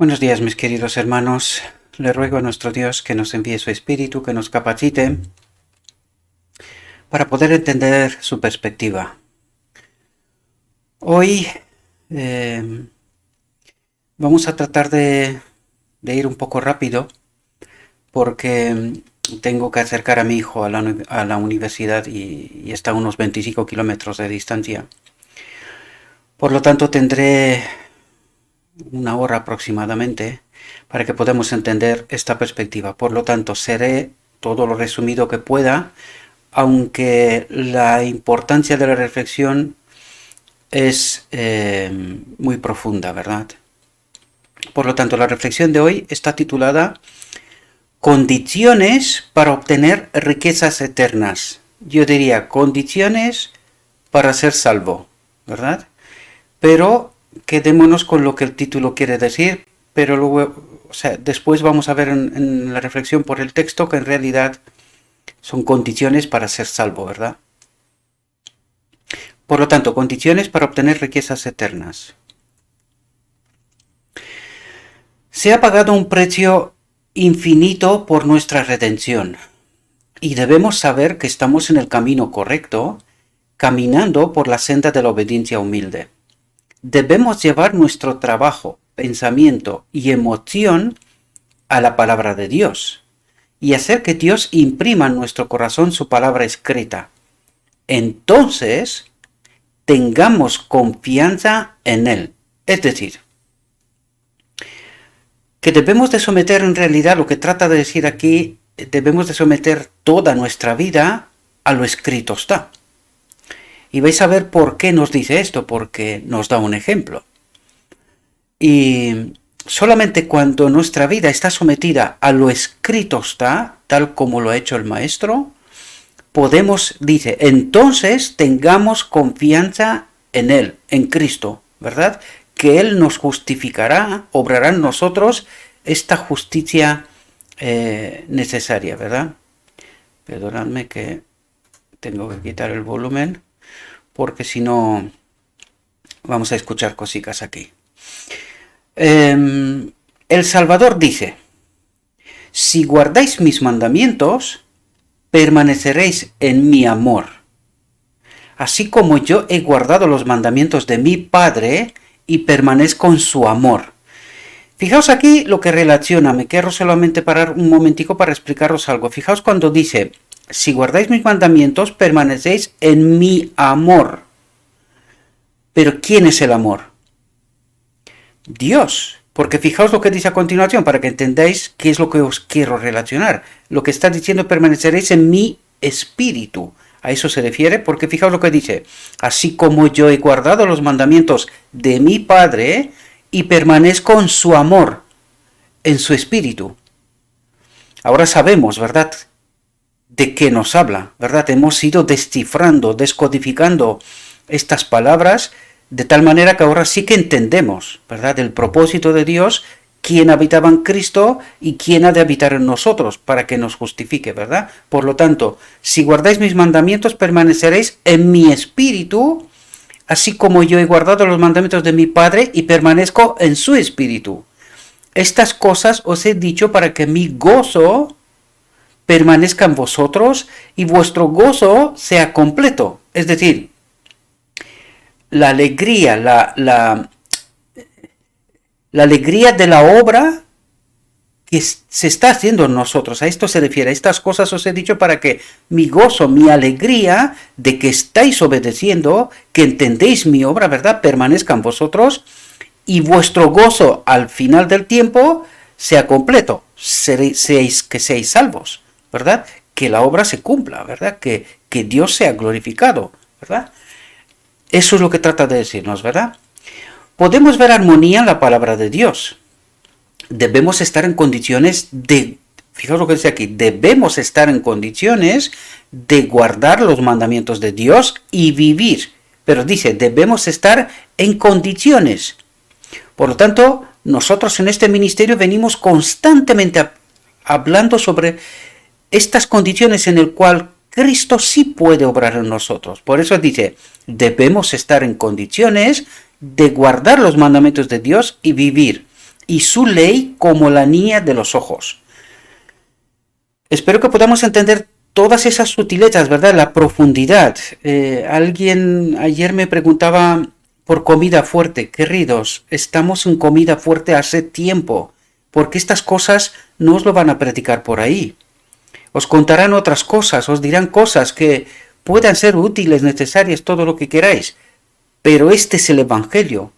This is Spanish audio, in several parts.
Buenos días, mis queridos hermanos. Le ruego a nuestro Dios que nos envíe su Espíritu, que nos capacite para poder entender su perspectiva. Hoy vamos a tratar de ir un poco rápido porque tengo que acercar a mi hijo a la universidad y está a unos 25 kilómetros de distancia. Por lo tanto, tendré una hora aproximadamente para que podamos entender esta perspectiva. Por lo tanto, seré todo lo resumido que pueda, aunque la importancia de la reflexión es muy profunda, ¿verdad? Por lo tanto, la reflexión de hoy está titulada Condiciones para obtener riquezas eternas. Yo diría condiciones para ser salvo, ¿verdad? Pero quedémonos con lo que el título quiere decir, pero luego, después vamos a ver en la reflexión por el texto que en realidad son condiciones para ser salvo, ¿verdad? Por lo tanto, condiciones para obtener riquezas eternas. Se ha pagado un precio infinito por nuestra redención y debemos saber que estamos en el camino correcto, caminando por la senda de la obediencia humilde. Debemos llevar nuestro trabajo, pensamiento y emoción a la palabra de Dios y hacer que Dios imprima en nuestro corazón su palabra escrita. Entonces, tengamos confianza en Él. Es decir, que debemos de someter en realidad, lo que trata de decir aquí, debemos de someter toda nuestra vida a lo escrito está. Y vais a ver por qué nos dice esto, porque nos da un ejemplo. Y solamente cuando nuestra vida está sometida a lo escrito está, tal como lo ha hecho el Maestro, podemos, dice, entonces tengamos confianza en Él, en Cristo, ¿verdad? Que Él nos justificará, obrará en nosotros esta justicia necesaria, ¿verdad? Perdonadme que tengo que quitar el volumen, porque si no vamos a escuchar cositas aquí. El Salvador dice, si guardáis mis mandamientos, permaneceréis en mi amor, así como yo he guardado los mandamientos de mi Padre y permanezco en su amor. Fijaos aquí lo que relaciona, me quiero solamente parar un momentico para explicaros algo. Fijaos cuando dice, si guardáis mis mandamientos, permanecéis en mi amor. Pero ¿quién es el amor? Dios. Porque fijaos lo que dice a continuación, para que entendáis qué es lo que os quiero relacionar. Lo que está diciendo, permaneceréis en mi espíritu. A eso se refiere, porque fijaos lo que dice. Así como yo he guardado los mandamientos de mi Padre y permanezco en su amor, en su espíritu. Ahora sabemos, ¿verdad?, de qué nos habla, ¿verdad? Hemos ido descifrando, descodificando estas palabras de tal manera que ahora sí que entendemos, ¿verdad?, el propósito de Dios, quién habitaba en Cristo y quién ha de habitar en nosotros para que nos justifique, ¿verdad? Por lo tanto, si guardáis mis mandamientos, permaneceréis en mi espíritu, así como yo he guardado los mandamientos de mi Padre y permanezco en su espíritu. Estas cosas os he dicho para que mi gozo permanezca en vosotros y vuestro gozo sea completo. Es decir, la alegría, la alegría de la obra que se está haciendo en nosotros. A esto se refiere. Estas cosas os he dicho para que mi gozo, mi alegría de que estáis obedeciendo, que entendéis mi obra, ¿verdad?, permanezca en vosotros y vuestro gozo al final del tiempo sea completo. Que seáis salvos, ¿verdad? Que la obra se cumpla, ¿verdad? Que Dios sea glorificado, ¿verdad? Eso es lo que trata de decirnos, ¿verdad? Podemos ver armonía en la palabra de Dios. Debemos estar en condiciones de, fijaos lo que dice aquí, debemos estar en condiciones de guardar los mandamientos de Dios y vivir. Pero dice, debemos estar en condiciones. Por lo tanto, nosotros en este ministerio venimos constantemente hablando sobre estas condiciones en el cual Cristo sí puede obrar en nosotros. Por eso dice, debemos estar en condiciones de guardar los mandamientos de Dios y vivir. y su ley como la niña de los ojos. Espero que podamos entender todas esas sutilezas, ¿verdad? La profundidad. Alguien ayer me preguntaba por comida fuerte. Queridos, estamos en comida fuerte hace tiempo, porque estas cosas no os lo van a predicar por ahí. Os contarán otras cosas, os dirán cosas que puedan ser útiles, necesarias, todo lo que queráis. Pero este es el Evangelio.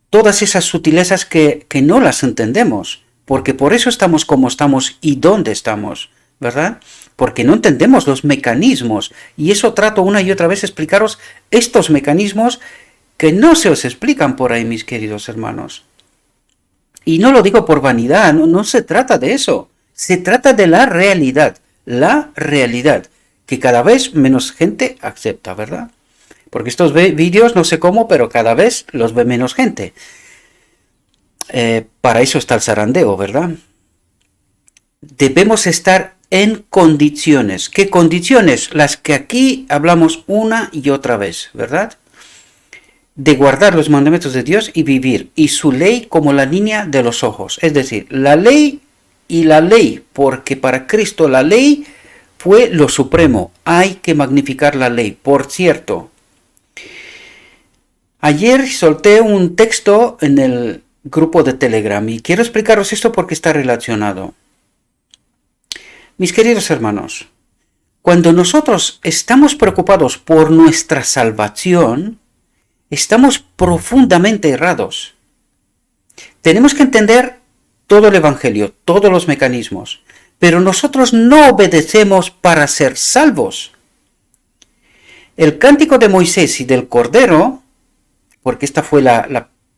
Todas esas sutilezas que no las entendemos, porque por eso estamos como estamos y dónde estamos, ¿verdad? Porque no entendemos los mecanismos, y eso trato una y otra vez explicaros estos mecanismos que no se os explican por ahí, mis queridos hermanos. Y no lo digo por vanidad, no se trata de eso, se trata de la realidad, que cada vez menos gente acepta, ¿verdad? Porque estos vídeos, no sé cómo, pero cada vez los ve menos gente. Para eso está el zarandeo, ¿verdad? Debemos estar en condiciones. ¿Qué condiciones? Las que aquí hablamos una y otra vez, ¿verdad? De guardar los mandamientos de Dios y vivir, y su ley como la niña de los ojos. Es decir, la ley y la ley, porque para Cristo la ley fue lo supremo. Hay que magnificar la ley. Por cierto, ayer solté un texto en el grupo de Telegram y quiero explicaros esto porque está relacionado. Mis queridos hermanos, cuando nosotros estamos preocupados por nuestra salvación, estamos profundamente errados. Tenemos que entender todo el Evangelio, todos los mecanismos, pero nosotros no obedecemos para ser salvos. El cántico de Moisés y del Cordero, porque esta fue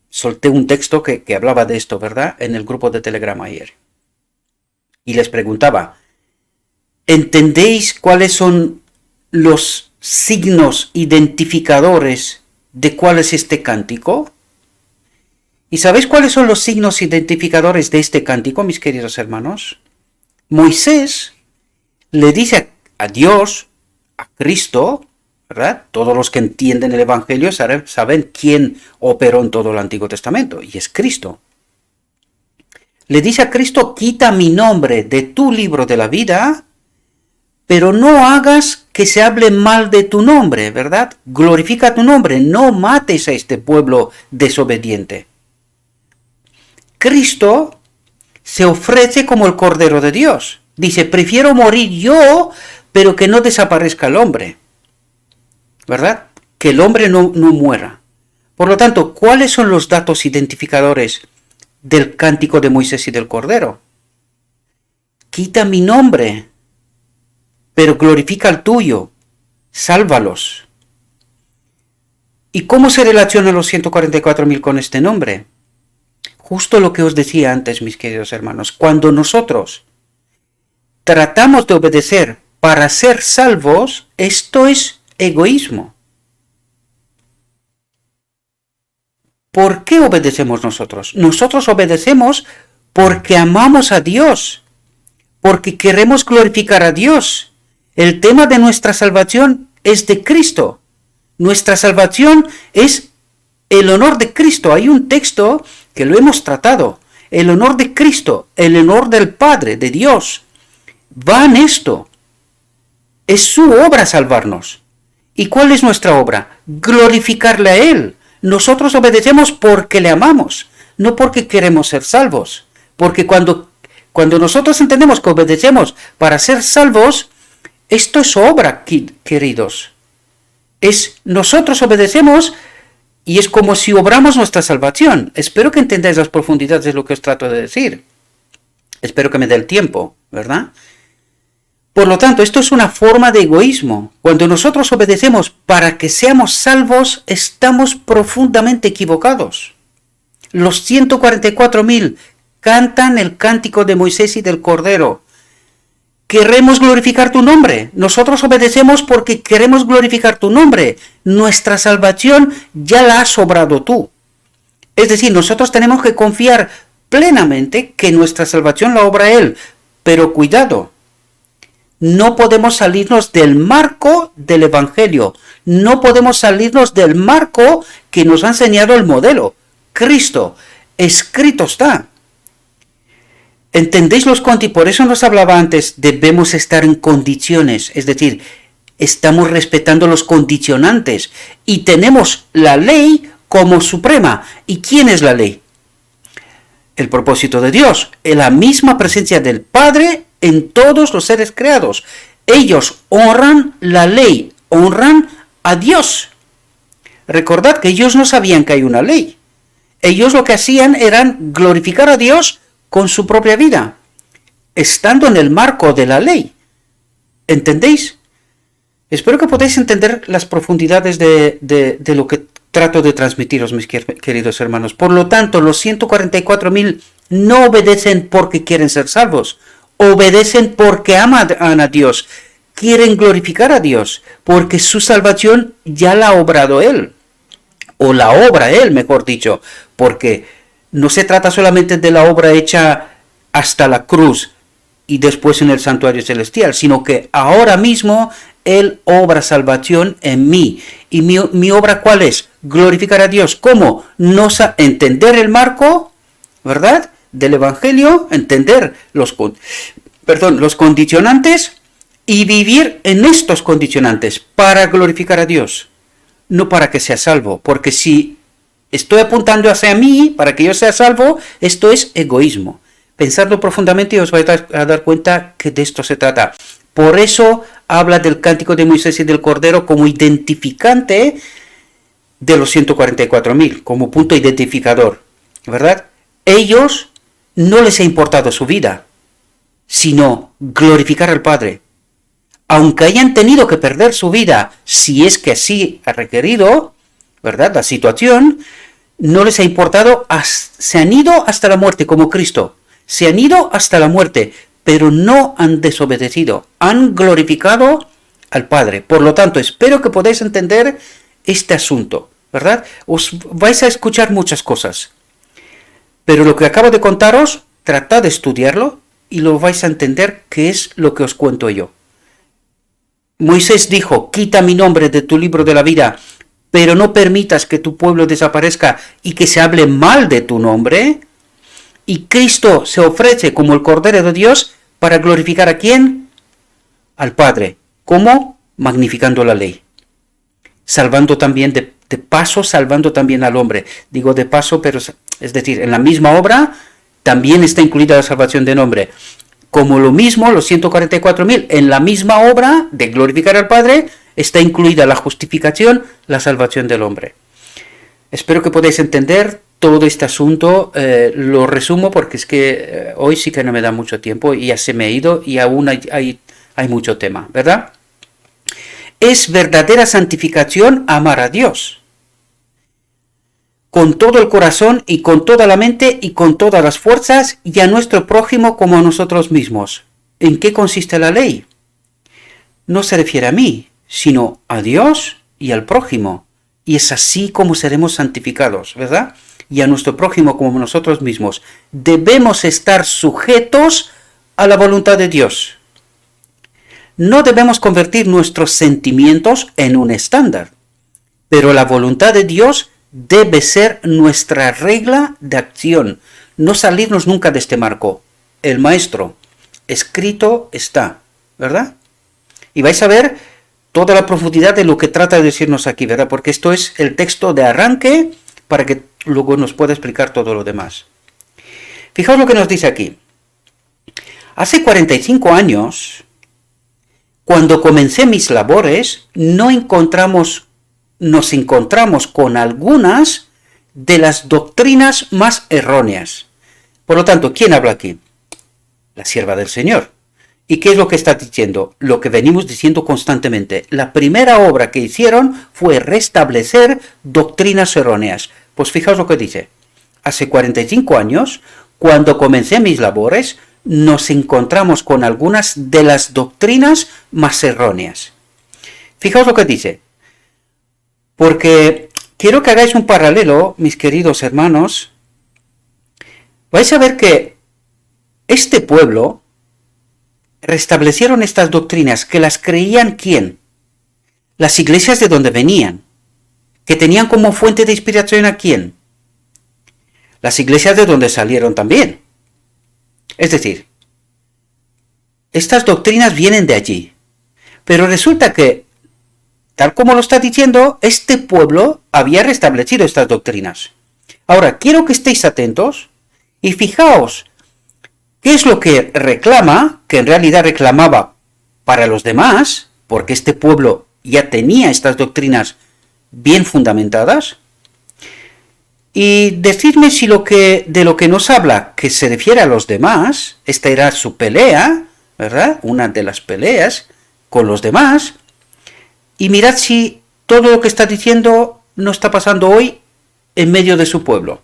solté un texto que hablaba de esto, ¿verdad? En el grupo de Telegram ayer. Y les preguntaba, ¿entendéis cuáles son los signos identificadores de cuál es este cántico? ¿Y sabéis cuáles son los signos identificadores de este cántico, mis queridos hermanos? Moisés le dice a Dios, a Cristo, ¿verdad? Todos los que entienden el Evangelio saben quién operó en todo el Antiguo Testamento, y es Cristo. Le dice a Cristo, quita mi nombre de tu libro de la vida, pero no hagas que se hable mal de tu nombre, ¿verdad? Glorifica tu nombre, no mates a este pueblo desobediente. Cristo se ofrece como el Cordero de Dios. Dice, prefiero morir yo, pero que no desaparezca el hombre. ¿Verdad? Que el hombre no muera. Por lo tanto, ¿cuáles son los datos identificadores del cántico de Moisés y del Cordero? Quita mi nombre, pero glorifica el tuyo. Sálvalos. ¿Y cómo se relacionan los 144.000 con este nombre? Justo lo que os decía antes, mis queridos hermanos. Cuando nosotros tratamos de obedecer para ser salvos, esto es egoísmo. ¿Por qué obedecemos nosotros? Nosotros obedecemos porque amamos a Dios, porque queremos glorificar a Dios. El tema de nuestra salvación es de Cristo. Nuestra salvación es el honor de Cristo. Hay un texto que lo hemos tratado. El honor de Cristo, el honor del Padre, de Dios, va en esto. Es su obra salvarnos. ¿Y cuál es nuestra obra? Glorificarle a Él. Nosotros obedecemos porque le amamos, no porque queremos ser salvos. Porque cuando nosotros entendemos que obedecemos para ser salvos, esto es obra, queridos. Nosotros obedecemos y es como si obramos nuestra salvación. Espero que entendáis las profundidades de lo que os trato de decir. Espero que me dé el tiempo, ¿verdad? Por lo tanto, esto es una forma de egoísmo. Cuando nosotros obedecemos para que seamos salvos, estamos profundamente equivocados. Los 144.000 cantan el cántico de Moisés y del Cordero. Queremos glorificar tu nombre. Nosotros obedecemos porque queremos glorificar tu nombre. Nuestra salvación ya la has obrado tú. Es decir, nosotros tenemos que confiar plenamente que nuestra salvación la obra Él. Pero cuidado. No podemos salirnos del marco del Evangelio. No podemos salirnos del marco que nos ha enseñado el modelo. Cristo. escrito está. ¿Entendéis los condiciones? Por eso nos hablaba antes, debemos estar en condiciones, es decir, estamos respetando los condicionantes y tenemos la ley como suprema. ¿Y quién es la ley? El propósito de Dios, en la misma presencia del Padre en todos los seres creados. Ellos honran la ley, honran a Dios. Recordad que ellos no sabían que hay una ley. Ellos lo que hacían era glorificar a Dios con su propia vida, estando en el marco de la ley. ¿Entendéis? Espero que podáis entender las profundidades de lo que trato de transmitiros, mis queridos hermanos. Por lo tanto, los 144.000 no obedecen porque quieren ser salvos, obedecen porque aman a Dios, quieren glorificar a Dios, porque su salvación ya la ha obrado Él, o la obra Él, mejor dicho, porque no se trata solamente de la obra hecha hasta la cruz y después en el santuario celestial, sino que ahora mismo Él obra salvación en mí. ¿Y mi obra cuál es? Glorificar a Dios. ¿Cómo? Entender el marco, ¿verdad?, del Evangelio, entender los condicionantes y vivir en estos condicionantes para glorificar a Dios, no para que sea salvo, porque si estoy apuntando hacia mí para que yo sea salvo, esto es egoísmo. Pensadlo profundamente y os vais a dar cuenta que de esto se trata. Por eso habla del cántico de Moisés y del Cordero como identificante de los 144.000, como punto identificador, ¿verdad? Ellos no les ha importado su vida, sino glorificar al Padre. Aunque hayan tenido que perder su vida, si es que así ha requerido, ¿verdad?, la situación, no les ha importado, se han ido hasta la muerte como Cristo, se han ido hasta la muerte, pero no han desobedecido, han glorificado al Padre. Por lo tanto, espero que podáis entender este asunto, ¿verdad? Os vais a escuchar muchas cosas, pero lo que acabo de contaros, tratad de estudiarlo y lo vais a entender qué es lo que os cuento yo. Moisés dijo, quita mi nombre de tu libro de la vida, pero no permitas que tu pueblo desaparezca y que se hable mal de tu nombre. Y Cristo se ofrece como el Cordero de Dios para glorificar ¿a quién? Al Padre. ¿Cómo? Magnificando la ley. Salvando también, de paso, salvando también al hombre. Digo de paso, pero es decir, en la misma obra también está incluida la salvación del hombre. Como lo mismo, los 144.000, en la misma obra de glorificar al Padre, está incluida la justificación, la salvación del hombre. Espero que podáis entender todo este asunto. Lo resumo porque es que hoy sí que no me da mucho tiempo y ya se me ha ido y aún hay mucho tema, ¿verdad? Es verdadera santificación amar a Dios con todo el corazón y con toda la mente y con todas las fuerzas, y a nuestro prójimo como a nosotros mismos. ¿En qué consiste la ley? No se refiere a mí, sino a Dios y al prójimo. Y es así como seremos santificados, ¿verdad? Y a nuestro prójimo como nosotros mismos. Debemos estar sujetos a la voluntad de Dios. No debemos convertir nuestros sentimientos en un estándar, pero la voluntad de Dios debe ser nuestra regla de acción, no salirnos nunca de este marco. El maestro, escrito está, ¿verdad? Y vais a ver toda la profundidad de lo que trata de decirnos aquí, ¿verdad? Porque esto es el texto de arranque para que luego nos pueda explicar todo lo demás. Fijaos lo que nos dice aquí. Hace 45 años, cuando comencé mis labores, nos encontramos con algunas de las doctrinas más erróneas. Por lo tanto, ¿quién habla aquí? La sierva del Señor. ¿Y qué es lo que está diciendo? Lo que venimos diciendo constantemente. La primera obra que hicieron fue restablecer doctrinas erróneas. Pues fijaos lo que dice. Hace 45 años, cuando comencé mis labores, nos encontramos con algunas de las doctrinas más erróneas. Fijaos lo que dice. Porque quiero que hagáis un paralelo, mis queridos hermanos. Vais a ver que este pueblo restablecieron estas doctrinas que las creían ¿quién? Las iglesias de donde venían, que tenían como fuente de inspiración ¿a quién? las iglesias de donde salieron también. Es decir, estas doctrinas vienen de allí. Pero resulta que, tal como lo está diciendo, este pueblo había restablecido estas doctrinas. Ahora, quiero que estéis atentos y fijaos qué es lo que reclama, que en realidad reclamaba para los demás, porque este pueblo ya tenía estas doctrinas bien fundamentadas, y decidme si de lo que nos habla, que se refiere a los demás, esta era su pelea, ¿verdad? Una de las peleas con los demás, y mirad si todo lo que está diciendo no está pasando hoy en medio de su pueblo,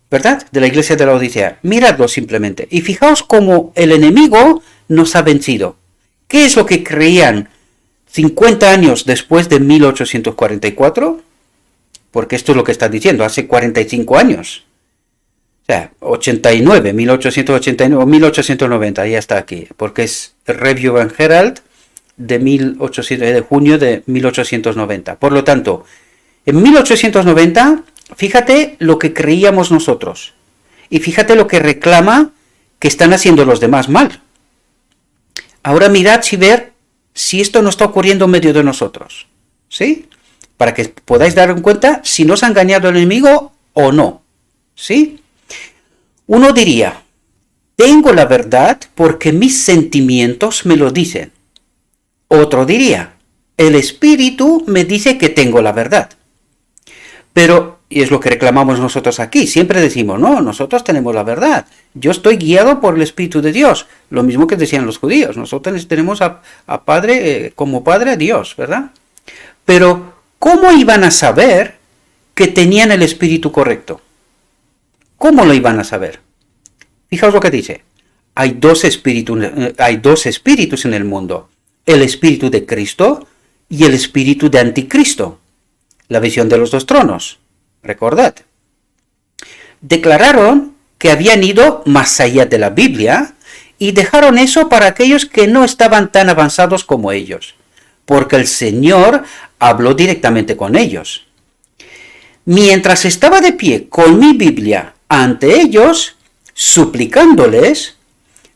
¿verdad? De la iglesia de la Odisea. Miradlo simplemente, y fijaos cómo el enemigo nos ha vencido. ¿Qué es lo que creían 50 años después de 1844? Porque esto es lo que está diciendo, hace 45 años. O sea, 89, 1889 o 1890, ya está aquí, porque es Review and Herald de junio de 1890. Por lo tanto, en 1890, fíjate lo que creíamos nosotros. Y fíjate lo que reclama que están haciendo los demás mal. Ahora mirad si esto no está ocurriendo en medio de nosotros. ¿Sí? Para que podáis dar en cuenta si nos ha engañado el enemigo o no. ¿Sí? Uno diría, tengo la verdad porque mis sentimientos me lo dicen. Otro diría, el espíritu me dice que tengo la verdad. Pero, y es lo que reclamamos nosotros aquí, siempre decimos, no, nosotros tenemos la verdad. Yo estoy guiado por el Espíritu de Dios. Lo mismo que decían los judíos, nosotros tenemos a Padre, como Padre a Dios, ¿verdad? Pero, ¿cómo iban a saber que tenían el espíritu correcto? ¿Cómo lo iban a saber? Fijaos lo que dice. Hay dos espíritus en el mundo. El espíritu de Cristo y el espíritu de Anticristo. La visión de los dos tronos. Recordad. Declararon que habían ido más allá de la Biblia y dejaron eso para aquellos que no estaban tan avanzados como ellos. Porque el Señor habló directamente con ellos. Mientras estaba de pie con mi Biblia ante ellos, suplicándoles,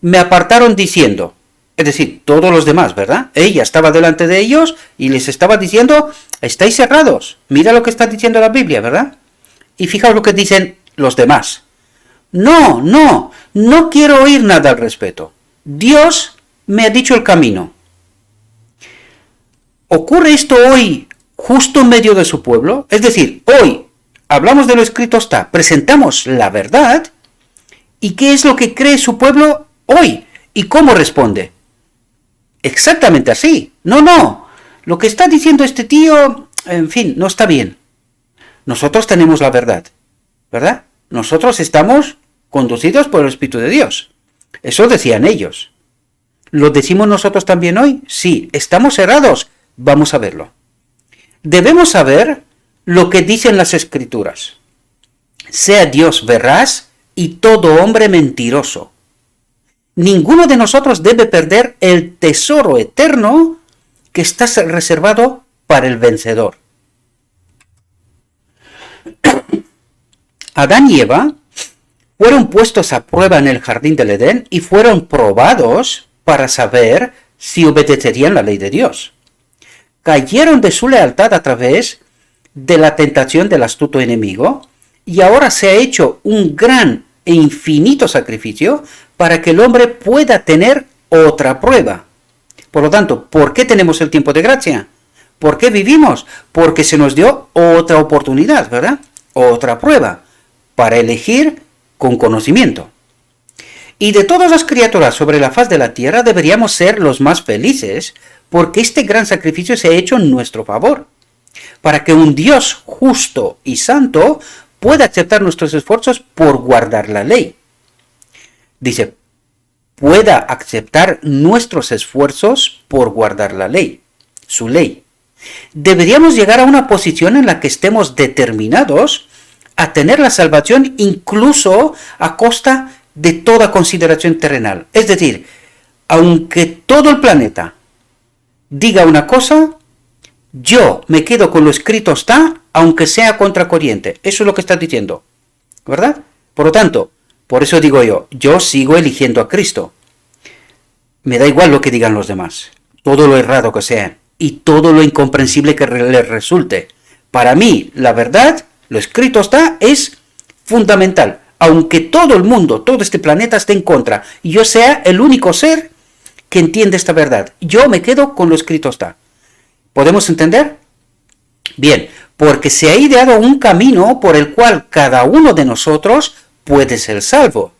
me apartaron diciendo, es decir, todos los demás, ¿verdad? Ella estaba delante de ellos y les estaba diciendo, estáis cerrados, mira lo que está diciendo la Biblia, ¿verdad? Y fijaos lo que dicen los demás. No quiero oír nada al respecto. Dios me ha dicho el camino. ¿Ocurre esto hoy justo en medio de su pueblo? Es decir, hoy hablamos de lo escrito está, presentamos la verdad, ¿y qué es lo que cree su pueblo hoy? ¿Y cómo responde? Exactamente así. No, lo que está diciendo este tío, en fin, no está bien. Nosotros tenemos la verdad, ¿verdad? Nosotros estamos conducidos por el Espíritu de Dios. Eso decían ellos. ¿Lo decimos nosotros también hoy? Sí, estamos cerrados. Vamos a verlo. Debemos saber lo que dicen las Escrituras. Sea Dios veraz y todo hombre mentiroso. Ninguno de nosotros debe perder el tesoro eterno que está reservado para el vencedor. Adán y Eva fueron puestos a prueba en el jardín del Edén y fueron probados para saber si obedecerían la ley de Dios. Cayeron de su lealtad a través de la tentación del astuto enemigo y ahora se ha hecho un gran e infinito sacrificio para que el hombre pueda tener otra prueba. Por lo tanto, ¿por qué tenemos el tiempo de gracia? ¿Por qué vivimos? Porque se nos dio otra oportunidad, ¿verdad? Otra prueba para elegir con conocimiento. Y de todas las criaturas sobre la faz de la tierra deberíamos ser los más felices porque este gran sacrificio se ha hecho en nuestro favor, para que un Dios justo y santo pueda aceptar nuestros esfuerzos por guardar la ley. Dice, pueda aceptar nuestros esfuerzos por guardar la ley, su ley. Deberíamos llegar a una posición en la que estemos determinados a tener la salvación incluso a costa de toda consideración terrenal. Es decir, aunque todo el planeta diga una cosa, yo me quedo con lo escrito está, aunque sea contracorriente. Eso es lo que está diciendo. ¿verdad? Por lo tanto, por eso digo yo sigo eligiendo a Cristo. Me da igual lo que digan los demás, todo lo errado que sean y todo lo incomprensible que les resulte. Para mí, la verdad, lo escrito está, es fundamental. Aunque todo el mundo, todo este planeta esté en contra y yo sea el único ser que entiende esta verdad, yo me quedo con lo escrito está. ¿Podemos entender? Bien, porque se ha ideado un camino por el cual cada uno de nosotros puede ser salvo.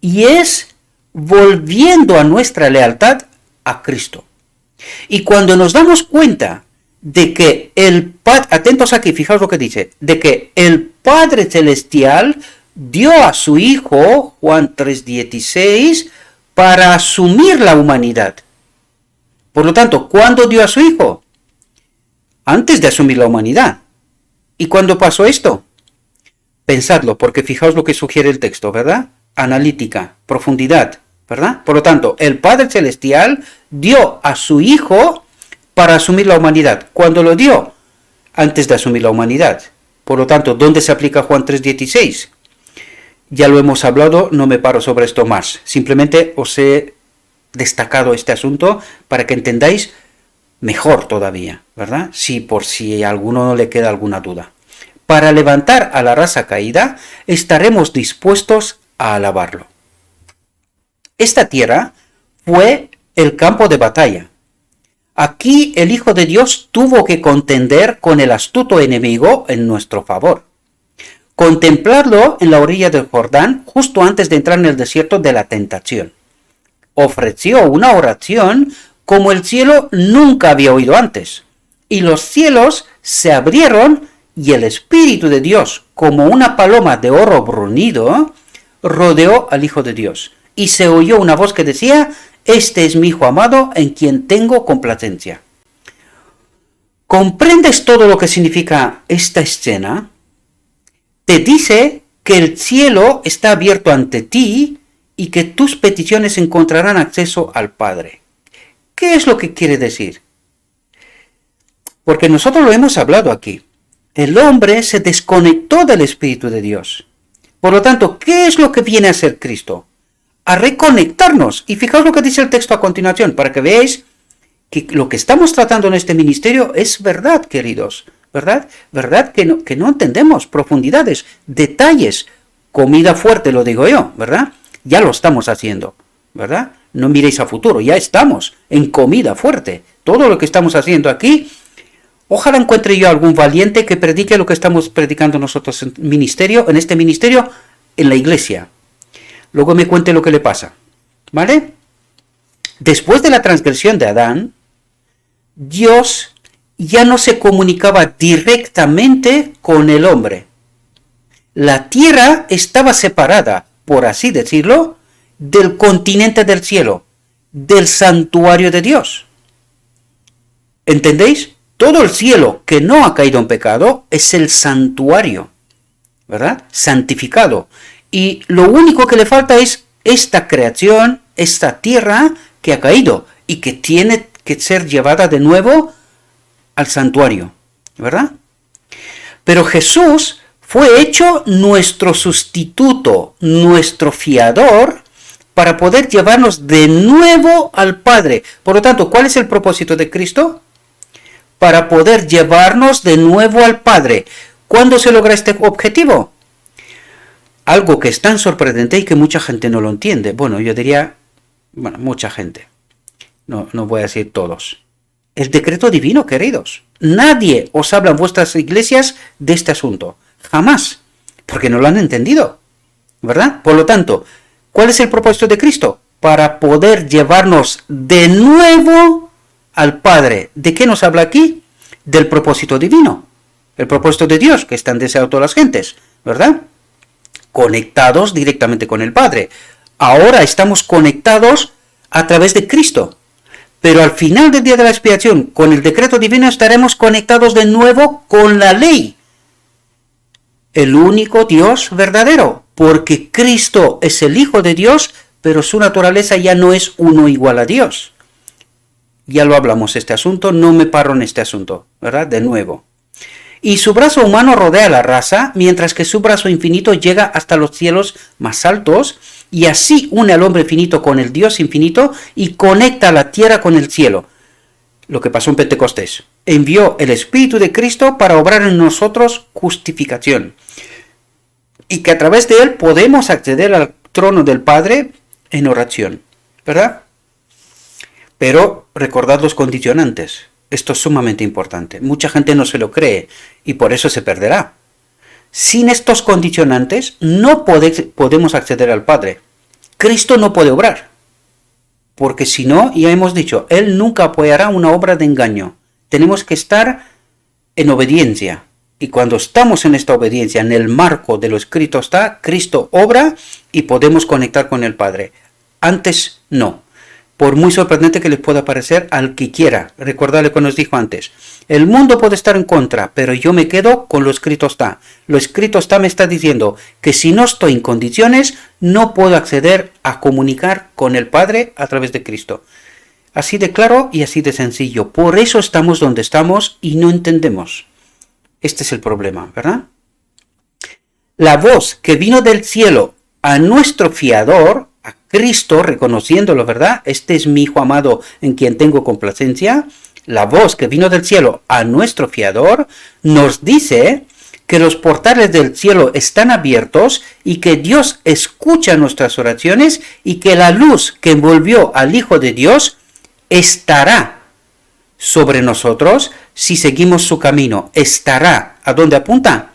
Y es volviendo a nuestra lealtad a Cristo. Y cuando nos damos cuenta de que el Padre, atentos aquí, fijaos lo que dice, de que el Padre Celestial dio a su Hijo, Juan 3:16, para asumir la humanidad. Por lo tanto, ¿cuándo dio a su Hijo? Antes de asumir la humanidad. ¿Y cuándo pasó esto? Pensadlo, porque fijaos lo que sugiere el texto, ¿verdad? Analítica, profundidad, ¿verdad? Por lo tanto, el Padre Celestial dio a su Hijo para asumir la humanidad. ¿Cuándo lo dio? Antes de asumir la humanidad. Por lo tanto, ¿dónde se aplica Juan 3:16? Ya lo hemos hablado, no me paro sobre esto más. Simplemente os he destacado este asunto para que entendáis mejor todavía, ¿verdad? Sí, por si a alguno no le queda alguna duda. Para levantar a la raza caída, estaremos dispuestos a alabarlo. Esta tierra fue el campo de batalla. Aquí el Hijo de Dios tuvo que contender con el astuto enemigo en nuestro favor. Contemplarlo en la orilla del Jordán justo antes de entrar en el desierto de la tentación. Ofreció una oración como el cielo nunca había oído antes. Y los cielos se abrieron y el Espíritu de Dios, como una paloma de oro bruñido, rodeó al Hijo de Dios. Y se oyó una voz que decía: este es mi Hijo amado, en quien tengo complacencia. ¿Comprendes todo lo que significa esta escena? Te dice que el cielo está abierto ante ti y que tus peticiones encontrarán acceso al Padre. ¿Qué es lo que quiere decir? Porque nosotros lo hemos hablado aquí. El hombre se desconectó del Espíritu de Dios. Por lo tanto, ¿qué es lo que viene a hacer Cristo? A reconectarnos. Y fijaos lo que dice el texto a continuación, para que veáis que lo que estamos tratando en este ministerio es verdad, queridos. ¿Verdad? ¿Verdad? Que no entendemos profundidades, detalles. Comida fuerte, lo digo yo, ¿verdad? Ya lo estamos haciendo, ¿verdad? No miréis a futuro, ya estamos en comida fuerte. Todo lo que estamos haciendo aquí, ojalá encuentre yo algún valiente que predique lo que estamos predicando nosotros en este ministerio, en la iglesia. Luego me cuente lo que le pasa, ¿vale? Después de la transgresión de Adán, Dios ya no se comunicaba directamente con el hombre. La tierra estaba separada, por así decirlo, del continente del cielo, del santuario de Dios. ¿Entendéis? Todo el cielo que no ha caído en pecado es el santuario, ¿verdad? Santificado. Y lo único que le falta es esta creación, esta tierra que ha caído y que tiene que ser llevada de nuevo al santuario, ¿verdad? Pero Jesús fue hecho nuestro sustituto, nuestro fiador, para poder llevarnos de nuevo al Padre. Por lo tanto, ¿cuál es el propósito de Cristo? Para poder llevarnos de nuevo al Padre. ¿Cuándo se logra este objetivo? Algo que es tan sorprendente y que mucha gente no lo entiende. Bueno, yo diría, mucha gente. No voy a decir todos. El decreto divino, queridos. Nadie os habla en vuestras iglesias de este asunto. Jamás. Porque no lo han entendido. ¿Verdad? Por lo tanto, ¿cuál es el propósito de Cristo? Para poder llevarnos de nuevo al Padre. ¿De qué nos habla aquí? Del propósito divino. El propósito de Dios, que están deseados todas las gentes. ¿Verdad? Conectados directamente con el Padre. Ahora estamos conectados a través de Cristo. Pero al final del día de la expiación, con el decreto divino, estaremos conectados de nuevo con la ley. El único Dios verdadero, porque Cristo es el Hijo de Dios, pero su naturaleza ya no es uno igual a Dios. Ya lo hablamos este asunto, no me paro en este asunto, ¿verdad? De nuevo. y su brazo humano rodea la raza, mientras que su brazo infinito llega hasta los cielos más altos, y así une al hombre finito con el Dios infinito y conecta la tierra con el cielo. Lo que pasó en Pentecostés. Envió el Espíritu de Cristo para obrar en nosotros justificación. Y que a través de él podemos acceder al trono del Padre en oración. ¿Verdad? Pero recordad los condicionantes. Esto es sumamente importante. Mucha gente no se lo cree y por eso se perderá. Sin estos condicionantes no podemos acceder al Padre. Cristo no puede obrar. Porque si no, ya hemos dicho, Él nunca apoyará una obra de engaño. Tenemos que estar en obediencia. Y cuando estamos en esta obediencia, en el marco de lo escrito está, Cristo obra y podemos conectar con el Padre. Antes no. Por muy sorprendente que les pueda parecer al que quiera. Recordadle cuando os dijo antes. El mundo puede estar en contra, pero yo me quedo con lo escrito está. Lo escrito está me está diciendo que si no estoy en condiciones, no puedo acceder a comunicar con el Padre a través de Cristo. Así de claro y así de sencillo. Por eso estamos donde estamos y no entendemos. Este es el problema, ¿verdad? La voz que vino del cielo a nuestro fiador, a Cristo, reconociéndolo, ¿verdad? Este es mi Hijo amado en quien tengo complacencia. La voz que vino del cielo a nuestro fiador nos dice que los portales del cielo están abiertos y que Dios escucha nuestras oraciones y que la luz que envolvió al Hijo de Dios estará sobre nosotros si seguimos su camino. Estará. ¿A dónde apunta?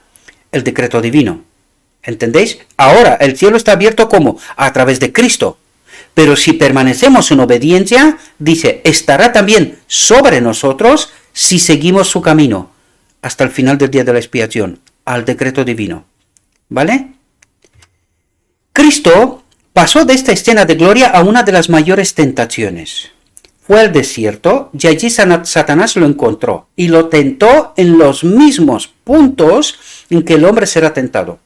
El decreto divino. ¿Entendéis? Ahora el cielo está abierto ¿cómo? A través de Cristo. Pero si permanecemos en obediencia, dice, estará también sobre nosotros si seguimos su camino hasta el final del día de la expiación, al decreto divino. ¿Vale? Cristo pasó de esta escena de gloria a una de las mayores tentaciones. Fue al desierto y allí Satanás lo encontró y lo tentó en los mismos puntos en que el hombre será tentado.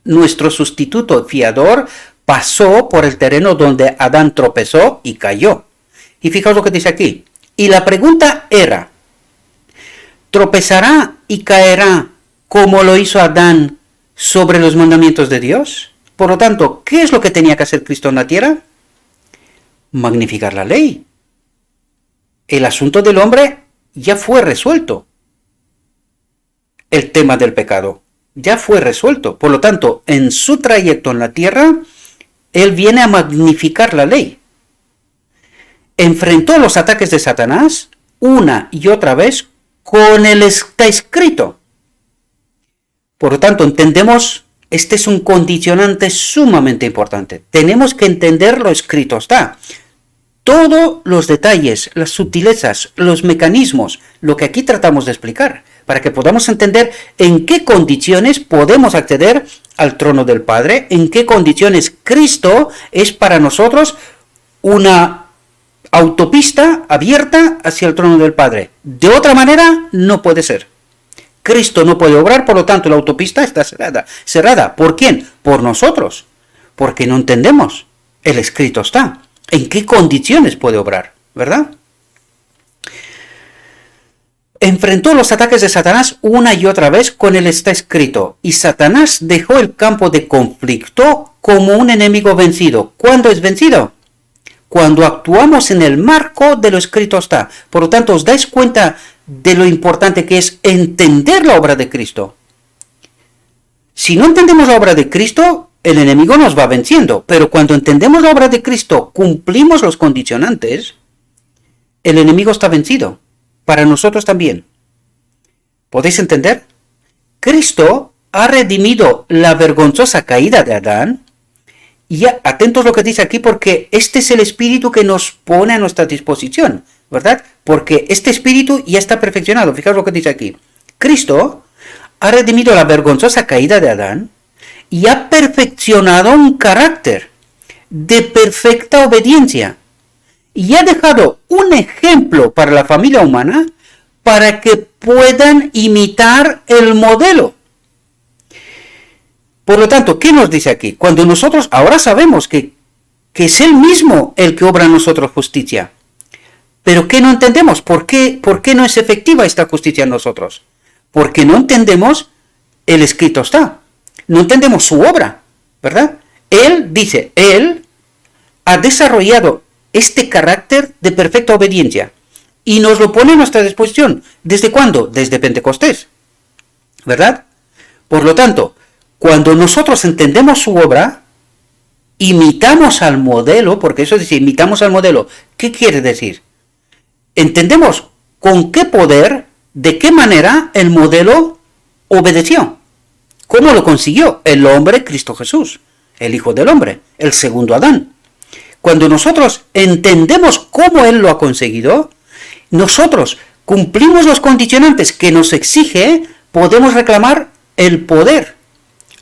Nuestro sustituto fiador pasó por el terreno donde Adán tropezó y cayó. Y fijaos lo que dice aquí. Y la pregunta era, ¿tropezará y caerá como lo hizo Adán sobre los mandamientos de Dios? Por lo tanto, ¿qué es lo que tenía que hacer Cristo en la tierra? Magnificar la ley. El asunto del hombre ya fue resuelto. El tema del pecado ya fue resuelto. Por lo tanto, en su trayecto en la tierra, Él viene a magnificar la ley. Enfrentó los ataques de Satanás una y otra vez con el está escrito. Por lo tanto, entendemos, este es un condicionante sumamente importante. Tenemos que entender lo escrito está. Todos los detalles, las sutilezas, los mecanismos, lo que aquí tratamos de explicar, para que podamos entender en qué condiciones podemos acceder al trono del Padre, en qué condiciones Cristo es para nosotros una autopista abierta hacia el trono del Padre. De otra manera, no puede ser. Cristo no puede obrar, por lo tanto la autopista está cerrada. ¿Cerrada? ¿Por quién? Por nosotros. Porque no entendemos. El escrito está. ¿En qué condiciones puede obrar? ¿Verdad? Enfrentó los ataques de Satanás una y otra vez con el está escrito. Y Satanás dejó el campo de conflicto como un enemigo vencido. ¿Cuándo es vencido? Cuando actuamos en el marco de lo escrito está. Por lo tanto, ¿os dais cuenta de lo importante que es entender la obra de Cristo? Si no entendemos la obra de Cristo, el enemigo nos va venciendo. Pero cuando entendemos la obra de Cristo, cumplimos los condicionantes, el enemigo está vencido. Para nosotros también. ¿Podéis entender? Cristo ha redimido la vergonzosa caída de Adán. Y atentos a lo que dice aquí, porque este es el espíritu que nos pone a nuestra disposición, ¿verdad? Porque este espíritu ya está perfeccionado. Fijaos lo que dice aquí. Cristo ha redimido la vergonzosa caída de Adán y ha perfeccionado un carácter de perfecta obediencia. Y ha dejado un ejemplo para la familia humana para que puedan imitar el modelo. Por lo tanto, ¿qué nos dice aquí? Cuando nosotros ahora sabemos que es Él mismo el que obra en nosotros justicia. Pero ¿qué no entendemos? ¿Por qué no es efectiva esta justicia en nosotros? porque no entendemos el escrito está, no entendemos su obra, ¿verdad? Él dice, Él ha desarrollado este carácter de perfecta obediencia y nos lo pone a nuestra disposición. ¿Desde cuándo? Desde Pentecostés, ¿verdad? Por lo tanto, cuando nosotros entendemos su obra, imitamos al modelo, porque eso dice, imitamos al modelo. ¿Qué quiere decir? Entendemos con qué poder, de qué manera el modelo obedeció. ¿Cómo lo consiguió? El hombre Cristo Jesús, el Hijo del Hombre, el segundo Adán. Cuando nosotros entendemos cómo Él lo ha conseguido, nosotros cumplimos los condicionantes que nos exige, podemos reclamar el poder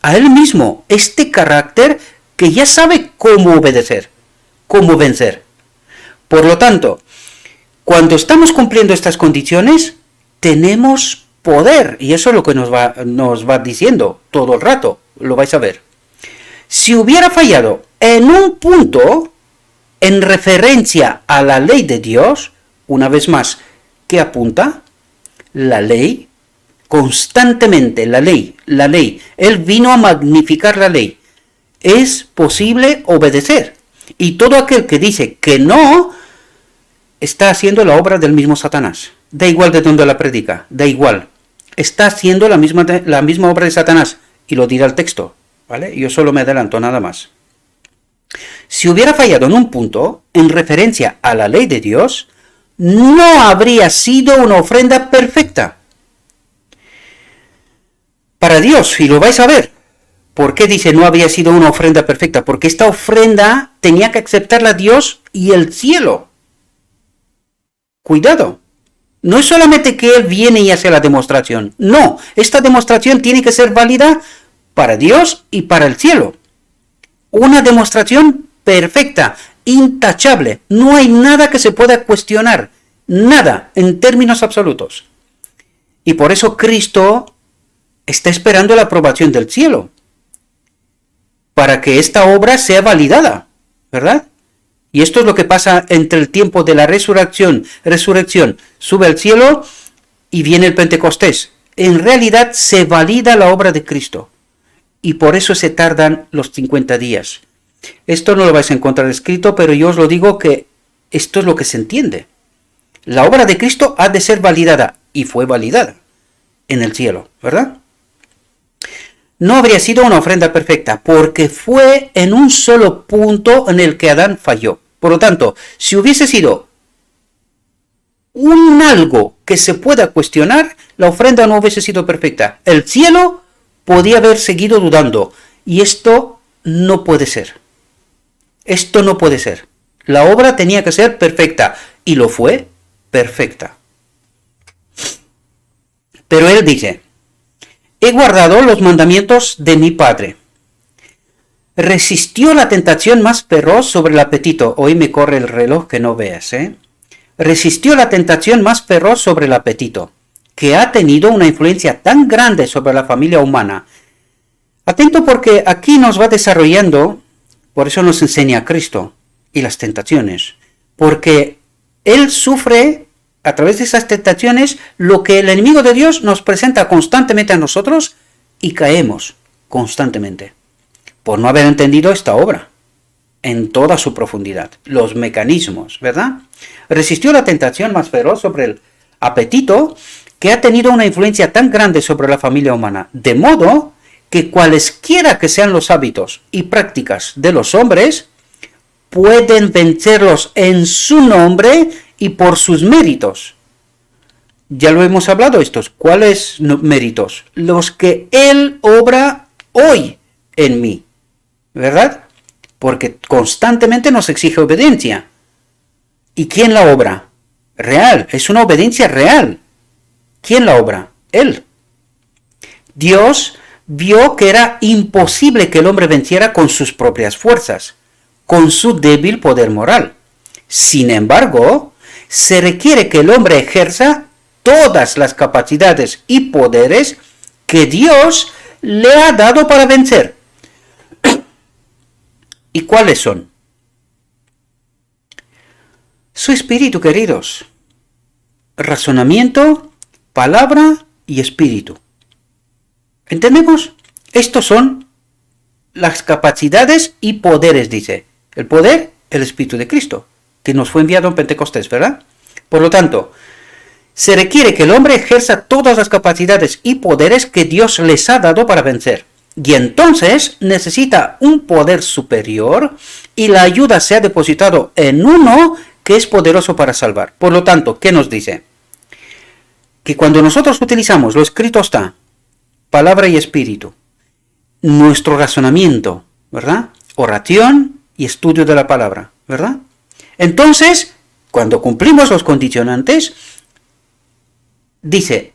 a Él mismo, este carácter que ya sabe cómo obedecer, cómo vencer. Por lo tanto, cuando estamos cumpliendo estas condiciones, tenemos poder, y eso es lo que nos va diciendo todo el rato, lo vais a ver. Si hubiera fallado en un punto, en referencia a la ley de Dios, una vez más, ¿qué apunta? La ley, constantemente la ley, Él vino a magnificar la ley. Es posible obedecer. Y todo aquel que dice que no, está haciendo la obra del mismo Satanás. Da igual de dónde la predica, da igual. Está haciendo la misma obra de Satanás. Y lo dirá el texto, ¿vale? Yo solo me adelanto, nada más. Si hubiera fallado en un punto, en referencia a la ley de Dios, no habría sido una ofrenda perfecta para Dios, y lo vais a ver. ¿Por qué dice no había sido una ofrenda perfecta? Porque esta ofrenda tenía que aceptarla Dios y el cielo. Cuidado. No es solamente que Él viene y hace la demostración. No, esta demostración tiene que ser válida para Dios y para el cielo. Una demostración perfecta, intachable. No hay nada que se pueda cuestionar. Nada, en términos absolutos. Y por eso Cristo está esperando la aprobación del cielo, para que esta obra sea validada, ¿verdad? Y esto es lo que pasa entre el tiempo de la resurrección, sube al cielo y viene el Pentecostés. En realidad se valida la obra de Cristo, y por eso se tardan los 50 días. Esto no lo vais a encontrar escrito, pero yo os lo digo que esto es lo que se entiende. La obra de Cristo ha de ser validada, y fue validada en el cielo, ¿verdad? No habría sido una ofrenda perfecta, porque fue en un solo punto en el que Adán falló. Por lo tanto, si hubiese sido un algo que se pueda cuestionar, la ofrenda no hubiese sido perfecta. El cielo podía haber seguido dudando, y esto no puede ser. Esto no puede ser. La obra tenía que ser perfecta, y lo fue perfecta. Pero Él dice, he guardado los mandamientos de mi Padre. Resistió la tentación más feroz sobre el apetito. Hoy me corre el reloj que no veas, Resistió la tentación más feroz sobre el apetito, que ha tenido una influencia tan grande sobre la familia humana. Atento, porque aquí nos va desarrollando, por eso nos enseña Cristo y las tentaciones, porque Él sufre a través de esas tentaciones lo que el enemigo de Dios nos presenta constantemente a nosotros, y caemos constantemente por no haber entendido esta obra en toda su profundidad, los mecanismos, ¿verdad? Resistió la tentación más feroz sobre el apetito, que ha tenido una influencia tan grande sobre la familia humana, de modo que cualesquiera que sean los hábitos y prácticas de los hombres, pueden vencerlos en su nombre y por sus méritos. Ya lo hemos hablado estos. ¿Cuáles méritos? Los que Él obra hoy en mí, ¿verdad? Porque constantemente nos exige obediencia. ¿Y quién la obra? Real, es una obediencia real. ¿Quién la obra? Él. Dios vio que era imposible que el hombre venciera con sus propias fuerzas, con su débil poder moral. Sin embargo, se requiere que el hombre ejerza todas las capacidades y poderes que Dios le ha dado para vencer. ¿Y cuáles son? Su espíritu, queridos. Razonamiento, palabra y espíritu. ¿Entendemos? Estos son las capacidades y poderes, dice. El poder, el Espíritu de Cristo, que nos fue enviado en Pentecostés, ¿verdad? Por lo tanto, se requiere que el hombre ejerza todas las capacidades y poderes que Dios les ha dado para vencer. Y entonces necesita un poder superior y la ayuda se ha depositado en uno que es poderoso para salvar. Por lo tanto, ¿qué nos dice? Que cuando nosotros utilizamos, lo escrito está, palabra y espíritu, nuestro razonamiento, ¿verdad? Oración y estudio de la palabra, ¿verdad? Entonces, cuando cumplimos los condicionantes, dice,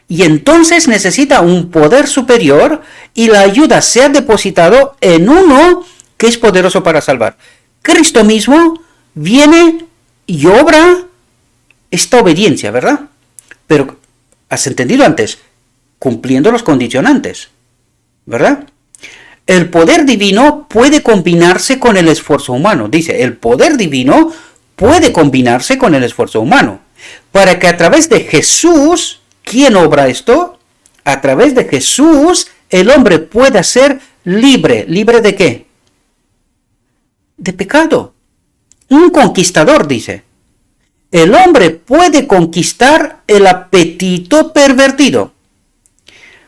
y entonces necesita un poder superior y la ayuda se ha depositado en uno que es poderoso para salvar. Cristo mismo viene y obra esta obediencia, ¿verdad? Pero, ¿has entendido antes? Cumpliendo los condicionantes, ¿verdad? El poder divino puede combinarse con el esfuerzo humano. Dice, el poder divino puede combinarse con el esfuerzo humano. Para que a través de Jesús, ¿quién obra esto? A través de Jesús, el hombre pueda ser libre. ¿Libre de qué? De pecado. Un conquistador, dice. El hombre puede conquistar el apetito pervertido.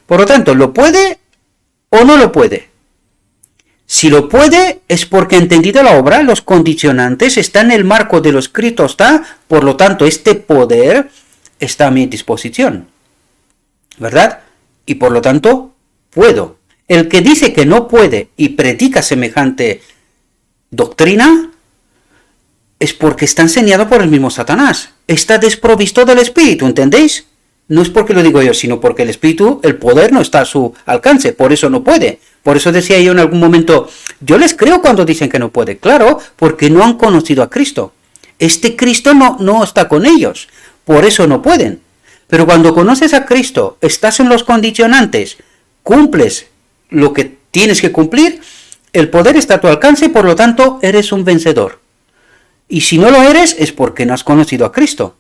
Por lo tanto, ¿lo puede o no lo puede? Si lo puede, es porque ha entendido la obra, los condicionantes, está en el marco de lo escrito, está, por lo tanto, este poder está a mi disposición, ¿verdad? Y por lo tanto, puedo. El que dice que no puede y predica semejante doctrina, es porque está enseñado por el mismo Satanás. Está desprovisto del Espíritu, ¿entendéis? No es porque lo digo yo, sino porque el Espíritu, el poder no está a su alcance, por eso no puede. Por eso decía yo en algún momento, yo les creo cuando dicen que no puede. Claro, porque no han conocido a Cristo. Este Cristo no está con ellos, por eso no pueden. Pero cuando conoces a Cristo, estás en los condicionantes, cumples lo que tienes que cumplir, el poder está a tu alcance, por lo tanto, eres un vencedor. Y si no lo eres, es porque no has conocido a Cristo.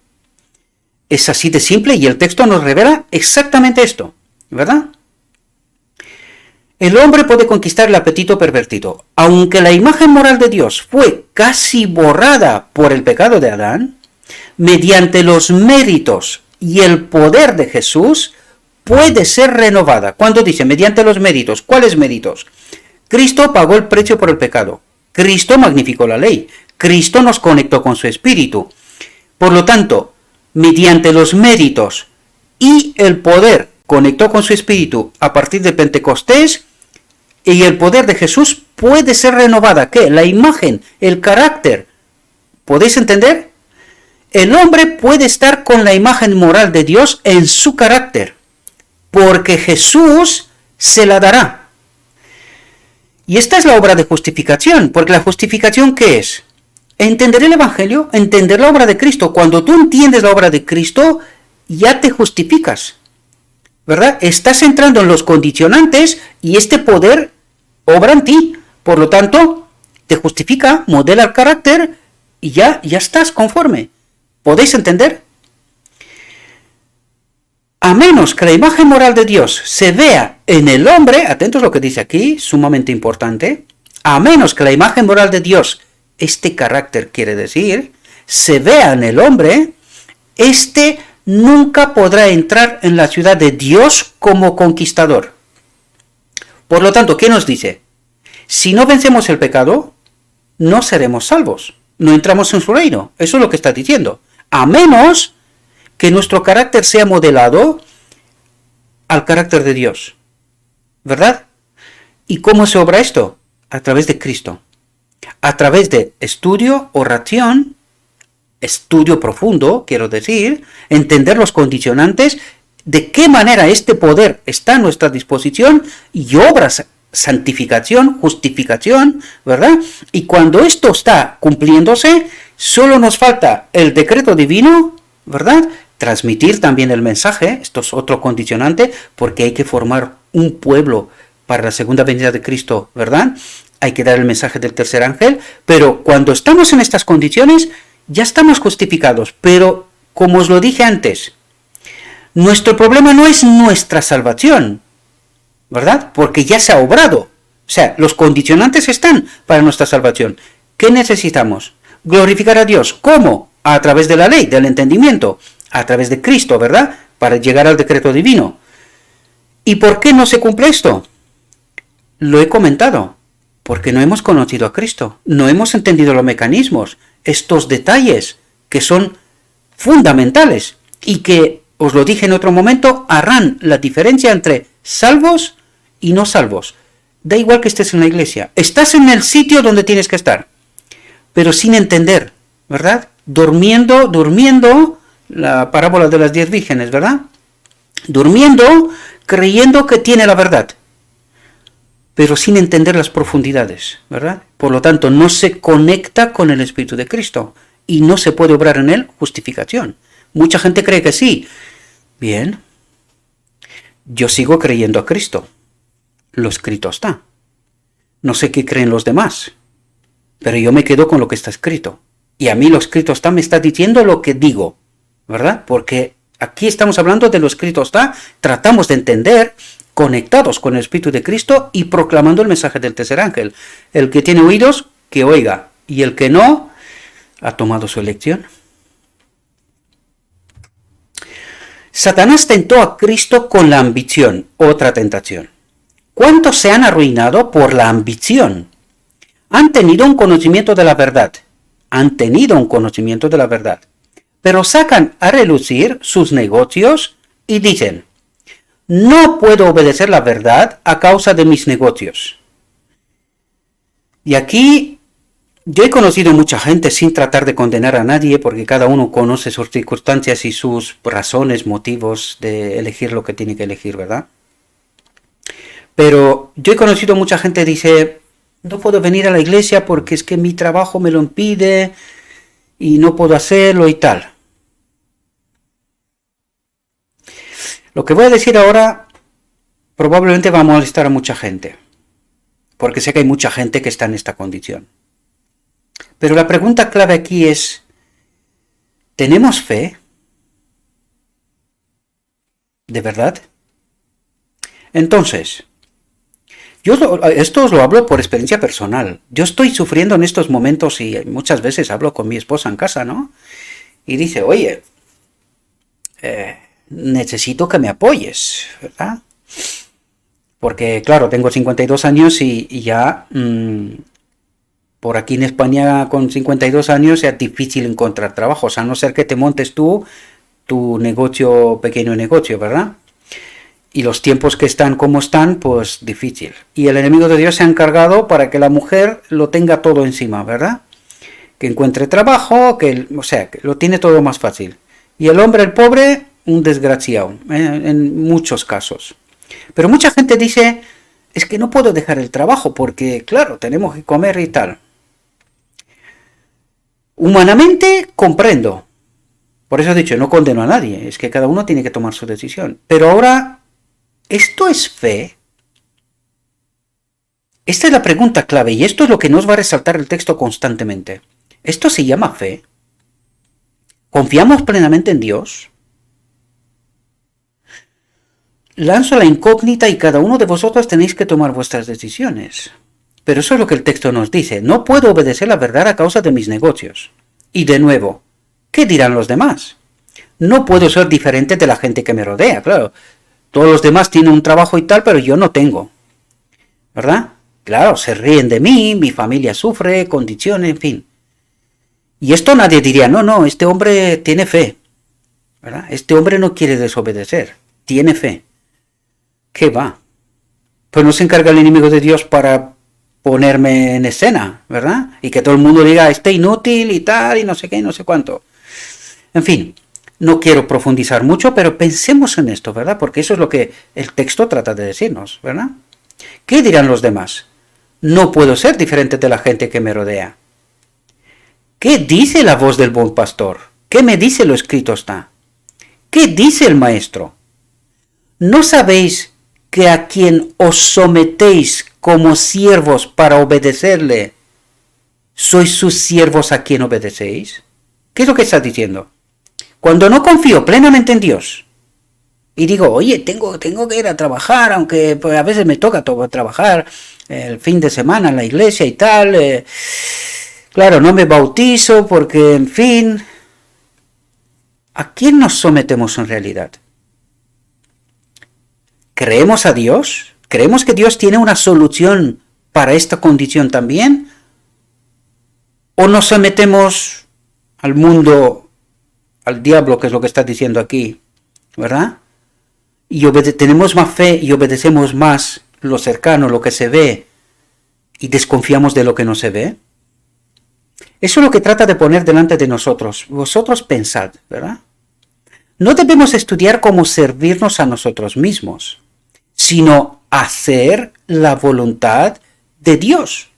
Es así de simple y el texto nos revela exactamente esto, ¿verdad? El hombre puede conquistar el apetito pervertido. Aunque la imagen moral de Dios fue casi borrada por el pecado de Adán, mediante los méritos y el poder de Jesús, puede ser renovada. Cuando dice mediante los méritos, ¿cuáles méritos? Cristo pagó el precio por el pecado. Cristo magnificó la ley. Cristo nos conectó con su espíritu. Por lo tanto, mediante los méritos y el poder conectó con su espíritu a partir de Pentecostés, y el poder de Jesús puede ser renovada. ¿Qué? La imagen, el carácter. ¿Podéis entender? El hombre puede estar con la imagen moral de Dios en su carácter, porque Jesús se la dará. Y esta es la obra de justificación, porque la justificación, ¿qué es? Entender el Evangelio, entender la obra de Cristo. Cuando tú entiendes la obra de Cristo, ya te justificas, ¿verdad? Estás entrando en los condicionantes y este poder obra en ti. Por lo tanto, te justifica, modela el carácter y ya estás conforme. ¿Podéis entender? A menos que la imagen moral de Dios se vea en el hombre, atentos a lo que dice aquí, sumamente importante, a menos que la imagen moral de Dios, este carácter quiere decir, se vea en el hombre, este nunca podrá entrar en la ciudad de Dios como conquistador. Por lo tanto, ¿qué nos dice? Si no vencemos el pecado, no seremos salvos, no entramos en su reino. Eso es lo que está diciendo. A menos que nuestro carácter sea modelado al carácter de Dios, ¿verdad? ¿Y cómo se obra esto? A través de Cristo. A través de estudio, oración, estudio profundo, quiero decir, entender los condicionantes, de qué manera este poder está a nuestra disposición y obras, santificación, justificación, ¿verdad? Y cuando esto está cumpliéndose, solo nos falta el decreto divino, ¿verdad? Transmitir también el mensaje, esto es otro condicionante, porque hay que formar un pueblo para la segunda venida de Cristo, ¿verdad? Hay que dar el mensaje del tercer ángel, pero cuando estamos en estas condiciones, ya estamos justificados. Pero, como os lo dije antes, Nuestro problema no es nuestra salvación, ¿verdad? Porque ya se ha obrado. O sea, los condicionantes están para nuestra salvación. ¿Qué necesitamos? Glorificar a Dios. ¿Cómo? A través de la ley, del entendimiento, a través de Cristo, ¿verdad? Para llegar al decreto divino. ¿Y por qué no se cumple esto? Lo he comentado. Porque no hemos conocido a Cristo. No hemos entendido los mecanismos, estos detalles que son fundamentales y que, os lo dije en otro momento, harán la diferencia entre salvos y no salvos. Da igual que estés en la iglesia. Estás en el sitio donde tienes que estar, pero sin entender, ¿verdad? Durmiendo, la parábola de las 10 vírgenes, ¿verdad? Durmiendo, creyendo que tiene la verdad, pero sin entender las profundidades, ¿verdad? Por lo tanto, no se conecta con el Espíritu de Cristo y no se puede obrar en él justificación. Mucha gente cree que sí. Bien, yo sigo creyendo a Cristo. Lo escrito está. No sé qué creen los demás, pero yo me quedo con lo que está escrito. Y a mí lo escrito está me está diciendo lo que digo, ¿verdad? Porque aquí estamos hablando de lo escrito está, tratamos de entender, conectados con el Espíritu de Cristo y proclamando el mensaje del tercer ángel. El que tiene oídos, que oiga, y el que no, ha tomado su elección. Satanás tentó a Cristo con la ambición, otra tentación. ¿Cuántos se han arruinado por la ambición? Han tenido un conocimiento de la verdad, pero sacan a relucir sus negocios y dicen, no puedo obedecer la verdad a causa de mis negocios. Y aquí yo he conocido mucha gente sin tratar de condenar a nadie, porque cada uno conoce sus circunstancias y sus razones, motivos de elegir lo que tiene que elegir, ¿verdad? Pero yo he conocido mucha gente que dice, no puedo venir a la iglesia porque es que mi trabajo me lo impide y no puedo hacerlo y tal. Lo que voy a decir ahora probablemente va a molestar a mucha gente, porque sé que hay mucha gente que está en esta condición. Pero la pregunta clave aquí es, ¿tenemos fe? ¿De verdad? Entonces, esto os lo hablo por experiencia personal. Yo estoy sufriendo en estos momentos y muchas veces hablo con mi esposa en casa, ¿no? Y dice, oye, necesito que me apoyes, ¿verdad? Porque, claro, tengo 52 años y ya por aquí en España con 52 años es difícil encontrar trabajos, a no ser que te montes tú tu pequeño negocio, ¿verdad? Y los tiempos que están como están, pues difícil. Y el enemigo de Dios se ha encargado para que la mujer lo tenga todo encima, ¿verdad? Que encuentre trabajo, que lo tiene todo más fácil. Y el hombre, el pobre, un desgraciado, en muchos casos. Pero mucha gente dice, es que no puedo dejar el trabajo porque, claro, tenemos que comer y tal. Humanamente comprendo. Por eso he dicho, no condeno a nadie, es que cada uno tiene que tomar su decisión. Pero ahora, ¿esto es fe? Esta es la pregunta clave y esto es lo que nos va a resaltar el texto constantemente. ¿Esto se llama fe? ¿Confiamos plenamente en Dios? Lanzo la incógnita y cada uno de vosotros tenéis que tomar vuestras decisiones. Pero eso es lo que el texto nos dice. No puedo obedecer la verdad a causa de mis negocios. Y de nuevo, ¿qué dirán los demás? No puedo ser diferente de la gente que me rodea, claro. Todos los demás tienen un trabajo y tal, pero yo no tengo. ¿Verdad? Claro, se ríen de mí, mi familia sufre, condiciones, en fin. Y esto nadie diría, no, este hombre tiene fe. ¿Verdad? Este hombre no quiere desobedecer, tiene fe. ¿Qué va? Pues no se encarga el enemigo de Dios para ponerme en escena, ¿verdad? Y que todo el mundo diga, este inútil y tal, y no sé qué, y no sé cuánto. En fin, no quiero profundizar mucho, pero pensemos en esto, ¿verdad? Porque eso es lo que el texto trata de decirnos, ¿verdad? ¿Qué dirán los demás? No puedo ser diferente de la gente que me rodea. ¿Qué dice la voz del buen pastor? ¿Qué me dice lo escrito está? ¿Qué dice el maestro? ¿No sabéis que a quien os sometéis como siervos para obedecerle, sois sus siervos a quien obedecéis? ¿Qué es lo que está diciendo? Cuando no confío plenamente en Dios, y digo, oye, tengo que ir a trabajar, aunque pues, a veces me toca trabajar el fin de semana en la iglesia y tal. Claro, no me bautizo porque, en fin, ¿a quién nos sometemos en realidad? ¿Creemos a Dios? ¿Creemos que Dios tiene una solución para esta condición también? ¿O nos sometemos al mundo, al diablo, que es lo que está diciendo aquí, ¿verdad? Y tenemos más fe y obedecemos más lo cercano, lo que se ve, y desconfiamos de lo que no se ve. Eso es lo que trata de poner delante de nosotros. Vosotros pensad, ¿verdad? No debemos estudiar cómo servirnos a nosotros mismos, sino hacer la voluntad de Dios.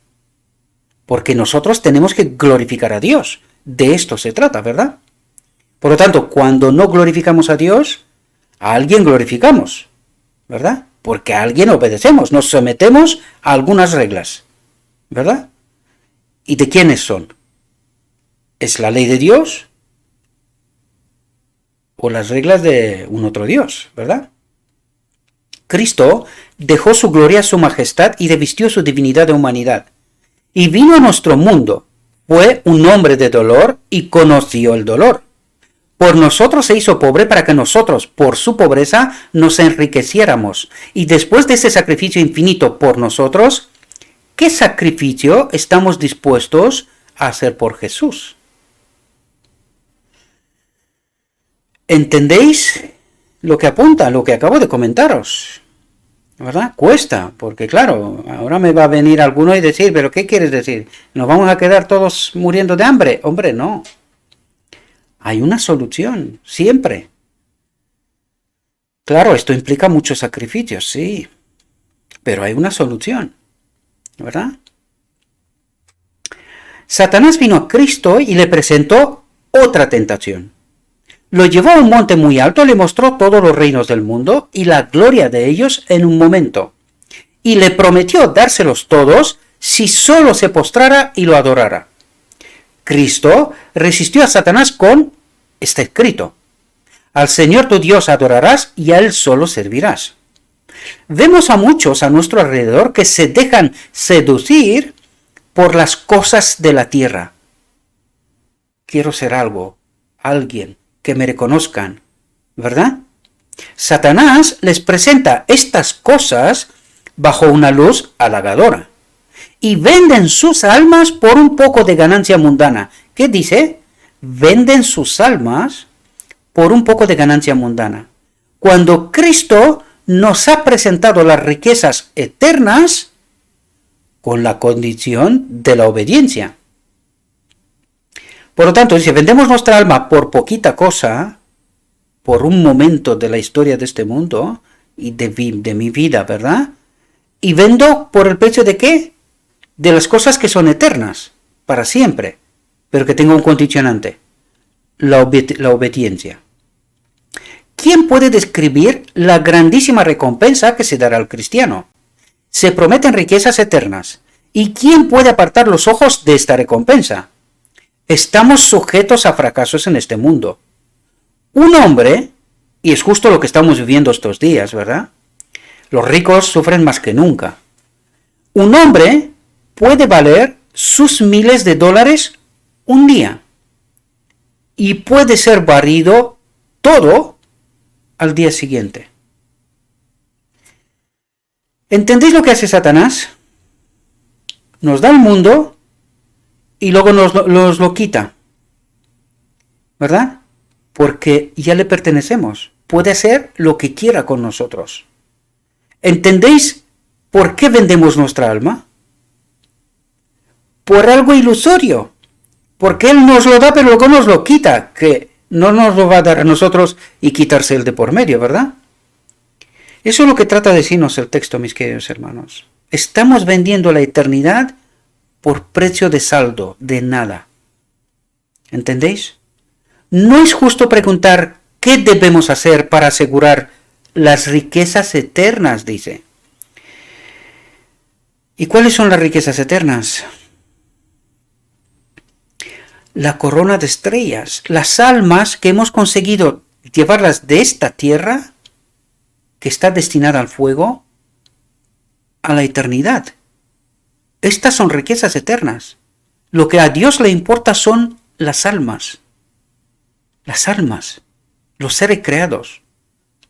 Porque nosotros tenemos que glorificar a Dios. De esto se trata, ¿verdad? Por lo tanto, cuando no glorificamos a Dios, a alguien glorificamos, ¿verdad? Porque a alguien obedecemos, nos sometemos a algunas reglas, ¿verdad? ¿Y de quiénes son? ¿Es la ley de Dios? ¿O las reglas de un otro Dios, verdad? Cristo dejó su gloria, su majestad y revistió su divinidad de humanidad. Y vino a nuestro mundo, fue un hombre de dolor y conoció el dolor. Por nosotros se hizo pobre para que nosotros, por su pobreza, nos enriqueciéramos. Y después de ese sacrificio infinito por nosotros, ¿qué sacrificio estamos dispuestos a hacer por Jesús? ¿Entendéis lo que apunta, lo que acabo de comentaros? ¿Verdad? Cuesta, porque claro, ahora me va a venir alguno y decir, ¿pero qué quieres decir? ¿Nos vamos a quedar todos muriendo de hambre? Hombre, no. Hay una solución, siempre. Claro, esto implica muchos sacrificios, sí, pero hay una solución, ¿verdad? Satanás vino a Cristo y le presentó otra tentación. Lo llevó a un monte muy alto, le mostró todos los reinos del mundo y la gloria de ellos en un momento. Y le prometió dárselos todos si solo se postrara y lo adorara. Cristo resistió a Satanás con, está escrito, al Señor tu Dios adorarás y a Él solo servirás. Vemos a muchos a nuestro alrededor que se dejan seducir por las cosas de la tierra. Quiero ser algo, alguien, que me reconozcan, ¿verdad? Satanás les presenta estas cosas bajo una luz halagadora y venden sus almas por un poco de ganancia mundana. ¿Qué dice? Venden sus almas por un poco de ganancia mundana. Cuando Cristo nos ha presentado las riquezas eternas con la condición de la obediencia. Por lo tanto, si vendemos nuestra alma por poquita cosa, por un momento de la historia de este mundo y de mi vida, ¿verdad? Y vendo por el precio de ¿qué? De las cosas que son eternas, para siempre, pero que tenga un condicionante, la obediencia. ¿Quién puede describir la grandísima recompensa que se dará al cristiano? Se prometen riquezas eternas. ¿Y quién puede apartar los ojos de esta recompensa? Estamos sujetos a fracasos en este mundo. Un hombre, y es justo lo que estamos viviendo estos días, ¿verdad? Los ricos sufren más que nunca. Un hombre puede valer sus miles de dólares un día y puede ser barrido todo al día siguiente. ¿Entendéis lo que hace Satanás? Nos da el mundo y luego nos lo quita, ¿verdad? Porque ya le pertenecemos. Puede hacer lo que quiera con nosotros. ¿Entendéis por qué vendemos nuestra alma? Por algo ilusorio. Porque Él nos lo da, pero luego nos lo quita, que no nos lo va a dar a nosotros y quitarse el de por medio, ¿verdad? Eso es lo que trata de decirnos el texto, mis queridos hermanos. Estamos vendiendo la eternidad por precio de saldo, de nada. ¿Entendéis? No es justo preguntar qué debemos hacer para asegurar las riquezas eternas, dice. ¿Y cuáles son las riquezas eternas? La corona de estrellas, las almas que hemos conseguido llevarlas de esta tierra que está destinada al fuego a la eternidad. Estas son riquezas eternas. Lo que a Dios le importa son las almas, los seres creados.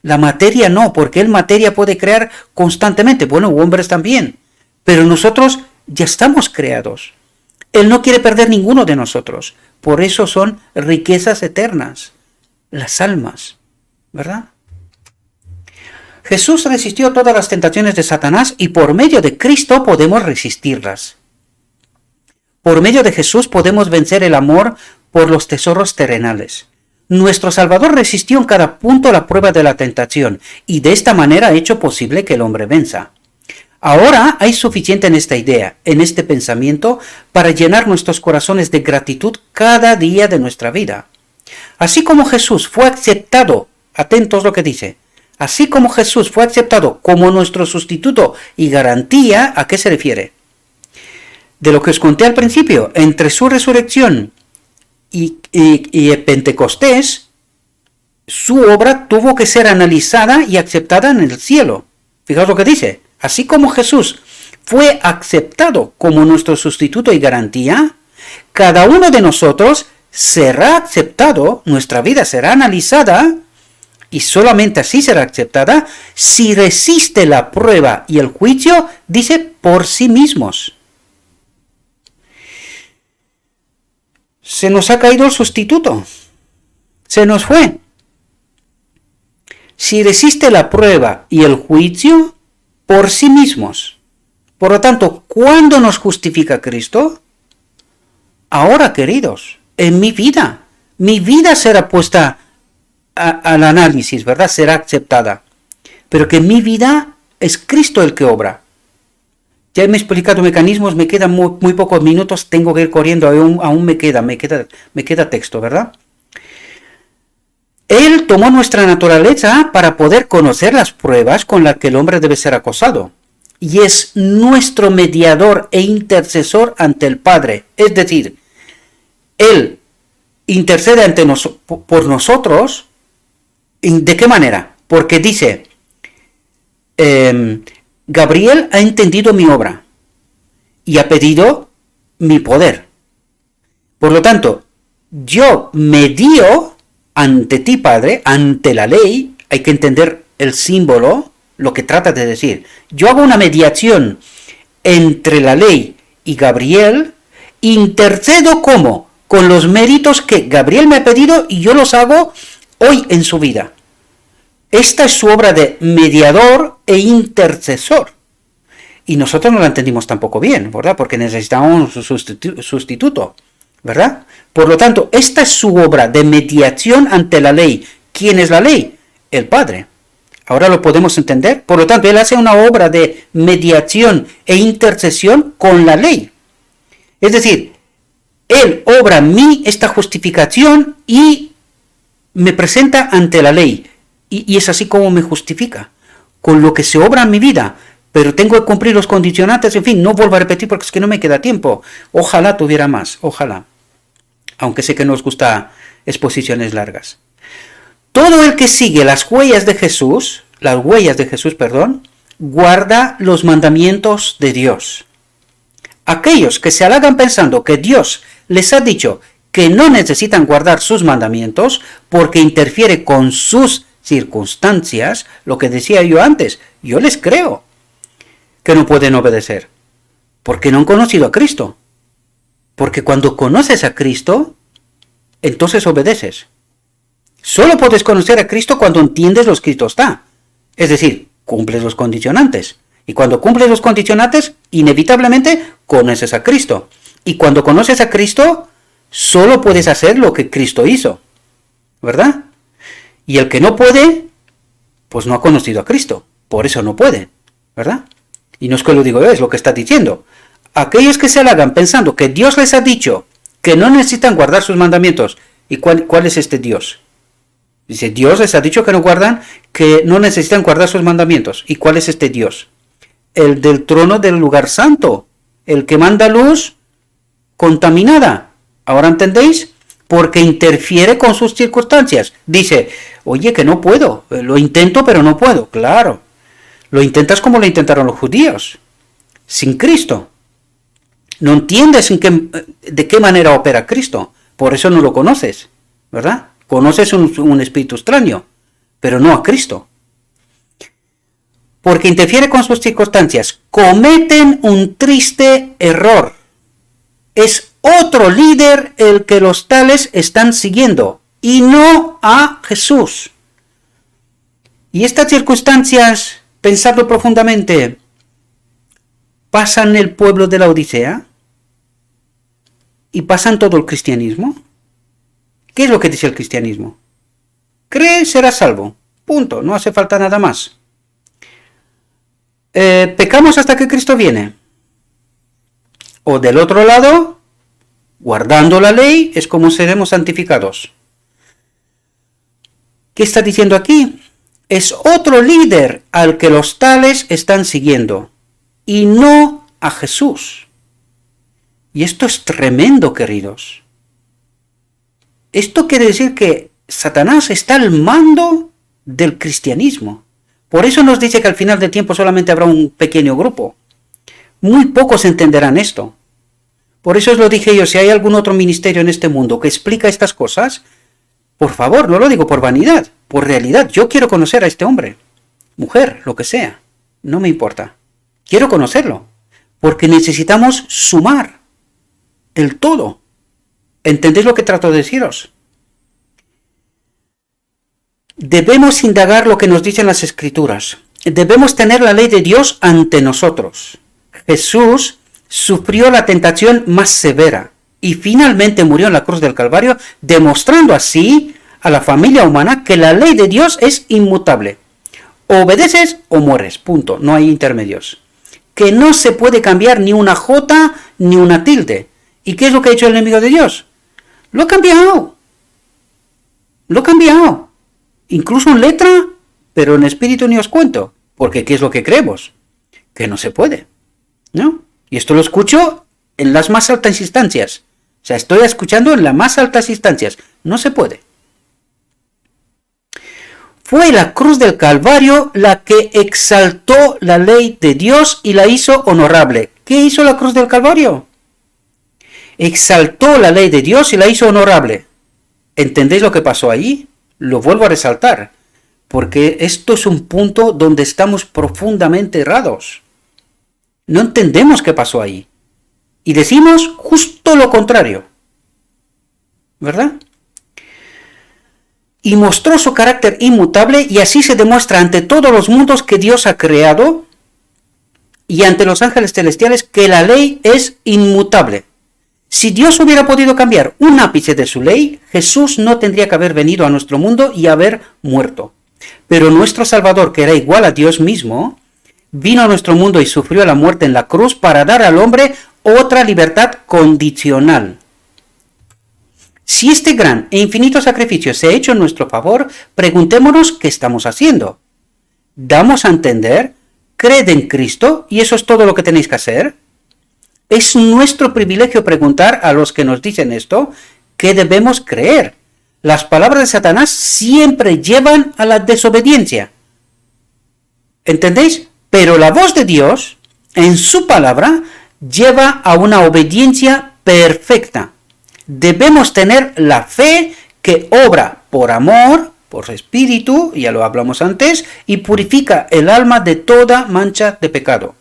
La materia no, porque Él materia puede crear constantemente, bueno, hombres también, pero nosotros ya estamos creados. Él no quiere perder ninguno de nosotros, por eso son riquezas eternas, las almas, ¿verdad? Jesús resistió todas las tentaciones de Satanás y por medio de Cristo podemos resistirlas. Por medio de Jesús podemos vencer el amor por los tesoros terrenales. Nuestro Salvador resistió en cada punto la prueba de la tentación y de esta manera ha hecho posible que el hombre venza. Ahora hay suficiente en esta idea, en este pensamiento, para llenar nuestros corazones de gratitud cada día de nuestra vida. Así como Jesús fue aceptado, atentos lo que dice, así como Jesús fue aceptado como nuestro sustituto y garantía, ¿a qué se refiere? De lo que os conté al principio, entre su resurrección y el Pentecostés, su obra tuvo que ser analizada y aceptada en el cielo. Fijaos lo que dice, así como Jesús fue aceptado como nuestro sustituto y garantía, cada uno de nosotros será aceptado, nuestra vida será analizada, y solamente así será aceptada, si resiste la prueba y el juicio, dice, por sí mismos. Se nos ha caído el sustituto. Se nos fue. Si resiste la prueba y el juicio, por sí mismos. Por lo tanto, ¿cuándo nos justifica Cristo? Ahora, queridos, en mi vida será puesta al análisis, ¿verdad? Será aceptada. Pero que en mi vida es Cristo el que obra. Ya me he explicado mecanismos, me quedan muy pocos minutos, tengo que ir corriendo, aún me queda texto, ¿verdad? Él tomó nuestra naturaleza para poder conocer las pruebas con las que el hombre debe ser acosado. Y es nuestro mediador e intercesor ante el Padre. Es decir, Él intercede por nosotros. ¿De qué manera? Porque dice, Gabriel ha entendido mi obra y ha pedido mi poder. Por lo tanto, yo medio ante ti, Padre, ante la ley. Hay que entender el símbolo, lo que trata de decir. Yo hago una mediación entre la ley y Gabriel. Intercedo ¿cómo? Con los méritos que Gabriel me ha pedido y yo los hago hoy en su vida. Esta es su obra de mediador e intercesor. Y nosotros no la entendimos tampoco bien, ¿verdad? Porque necesitamos un sustituto, ¿verdad? Por lo tanto, esta es su obra de mediación ante la ley. ¿Quién es la ley? El Padre. Ahora lo podemos entender. Por lo tanto, Él hace una obra de mediación e intercesión con la ley. Es decir, Él obra en mí esta justificación y me presenta ante la ley. Y es así como me justifica, con lo que se obra en mi vida. Pero tengo que cumplir los condicionantes, en fin, no vuelvo a repetir porque es que no me queda tiempo. Ojalá tuviera más, ojalá. Aunque sé que nos gusta exposiciones largas. Todo el que sigue las huellas de Jesús, guarda los mandamientos de Dios. Aquellos que se halagan pensando que Dios les ha dicho que no necesitan guardar sus mandamientos porque interfiere con sus circunstancias, lo que decía yo antes, yo les creo que no pueden obedecer, porque no han conocido a Cristo. Porque cuando conoces a Cristo, entonces obedeces. Solo puedes conocer a Cristo cuando entiendes lo que Cristo está. Es decir, cumples los condicionantes. Y cuando cumples los condicionantes, inevitablemente conoces a Cristo. Y cuando conoces a Cristo, solo puedes hacer lo que Cristo hizo. ¿Verdad? Y el que no puede, pues no ha conocido a Cristo. Por eso no puede. ¿Verdad? Y no es que lo digo yo, es lo que está diciendo. Aquellos que se halagan pensando que Dios les ha dicho que no necesitan guardar sus mandamientos. ¿Y cuál es este Dios? Dice, Dios les ha dicho que no necesitan guardar sus mandamientos. ¿Y cuál es este Dios? El del trono del lugar santo. El que manda luz contaminada. ¿Ahora entendéis? porque interfiere con sus circunstancias. Dice, oye, que no puedo, lo intento pero no puedo. Claro, lo intentas como lo intentaron los judíos, sin Cristo. No entiendes de qué manera opera Cristo, por eso no lo conoces, ¿verdad? Conoces un espíritu extraño, pero no a Cristo. Porque interfiere con sus circunstancias. Cometen un triste error. Es otro líder el que los tales están siguiendo, y no a Jesús. Y estas circunstancias, pensando profundamente, ¿pasan el pueblo de la Odisea? ¿Y pasan todo el cristianismo? ¿Qué es lo que dice el cristianismo? Cree, serás salvo. Punto. No hace falta nada más. Pecamos hasta que Cristo viene. O del otro lado, guardando la ley, es como seremos santificados. ¿Qué está diciendo aquí? Es otro líder al que los tales están siguiendo, y no a Jesús. Y esto es tremendo, queridos. Esto quiere decir que Satanás está al mando del cristianismo. Por eso nos dice que al final del tiempo solamente habrá un pequeño grupo. Muy pocos entenderán esto. Por eso os lo dije yo, si hay algún otro ministerio en este mundo que explica estas cosas, por favor, no lo digo por vanidad, por realidad. Yo quiero conocer a este hombre, mujer, lo que sea. No me importa. Quiero conocerlo. Porque necesitamos sumar el todo. ¿Entendéis lo que trato de deciros? Debemos indagar lo que nos dicen las Escrituras. Debemos tener la ley de Dios ante nosotros. Jesús sufrió la tentación más severa y finalmente murió en la cruz del Calvario, demostrando así a la familia humana que la ley de Dios es inmutable. O obedeces o mueres, punto, no hay intermedios. Que no se puede cambiar ni una jota ni una tilde. ¿Y qué es lo que ha hecho el enemigo de Dios? Lo ha cambiado. Lo ha cambiado. Incluso en letra, pero en espíritu ni os cuento. Porque ¿qué es lo que creemos? Que no se puede. ¿No? Y esto lo escucho en las más altas instancias. O sea, estoy escuchando en las más altas instancias. No se puede. Fue la cruz del Calvario la que exaltó la ley de Dios y la hizo honorable. ¿Qué hizo la cruz del Calvario? Exaltó la ley de Dios y la hizo honorable. ¿Entendéis lo que pasó allí? Lo vuelvo a resaltar, porque esto es un punto donde estamos profundamente errados. No entendemos qué pasó ahí. Y decimos justo lo contrario. ¿Verdad? Y mostró su carácter inmutable, y así se demuestra ante todos los mundos que Dios ha creado y ante los ángeles celestiales que la ley es inmutable. Si Dios hubiera podido cambiar un ápice de su ley, Jesús no tendría que haber venido a nuestro mundo y haber muerto. Pero nuestro Salvador, que era igual a Dios mismo, vino a nuestro mundo y sufrió la muerte en la cruz para dar al hombre otra libertad condicional. Si este gran e infinito sacrificio se ha hecho en nuestro favor, preguntémonos qué estamos haciendo. ¿Damos a entender? ¿Creed en Cristo? ¿Y eso es todo lo que tenéis que hacer? Es nuestro privilegio preguntar a los que nos dicen esto qué debemos creer. Las palabras de Satanás siempre llevan a la desobediencia. ¿Entendéis? Pero la voz de Dios, en su palabra, lleva a una obediencia perfecta. Debemos tener la fe que obra por amor, por espíritu, ya lo hablamos antes, y purifica el alma de toda mancha de pecado.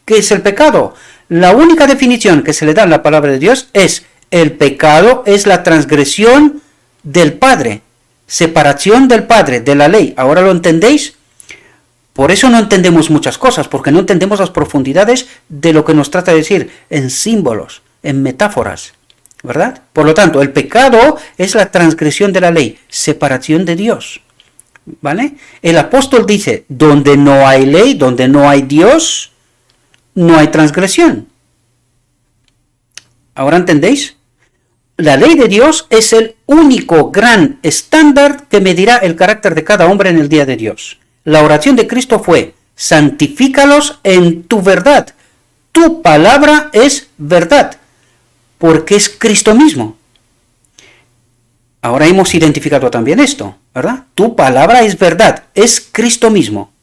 ¿Qué es el pecado? La única definición que se le da en la palabra de Dios es: el pecado es la transgresión del Padre, separación del Padre, de la ley. ¿Ahora lo entendéis? Por eso no entendemos muchas cosas, porque no entendemos las profundidades de lo que nos trata de decir en símbolos, en metáforas, ¿verdad? Por lo tanto, el pecado es la transgresión de la ley, separación de Dios, ¿vale? El apóstol dice: donde no hay ley, donde no hay Dios, no hay transgresión. ¿Ahora entendéis? La ley de Dios es el único gran estándar que medirá el carácter de cada hombre en el día de Dios. La oración de Cristo fue: santifícalos en tu verdad. Tu palabra es verdad, porque es Cristo mismo. Ahora hemos identificado también esto, ¿verdad? Tu palabra es verdad, es Cristo mismo.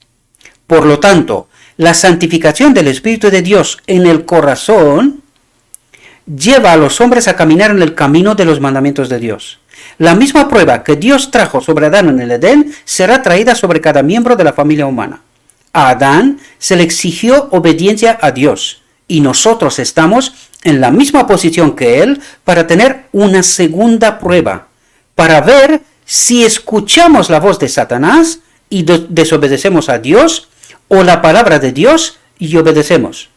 Por lo tanto, la santificación del Espíritu de Dios en el corazón lleva a los hombres a caminar en el camino de los mandamientos de Dios. La misma prueba que Dios trajo sobre Adán en el Edén será traída sobre cada miembro de la familia humana. A Adán se le exigió obediencia a Dios y nosotros estamos en la misma posición que él para tener una segunda prueba, para ver si escuchamos la voz de Satanás y desobedecemos a Dios o la palabra de Dios y obedecemos.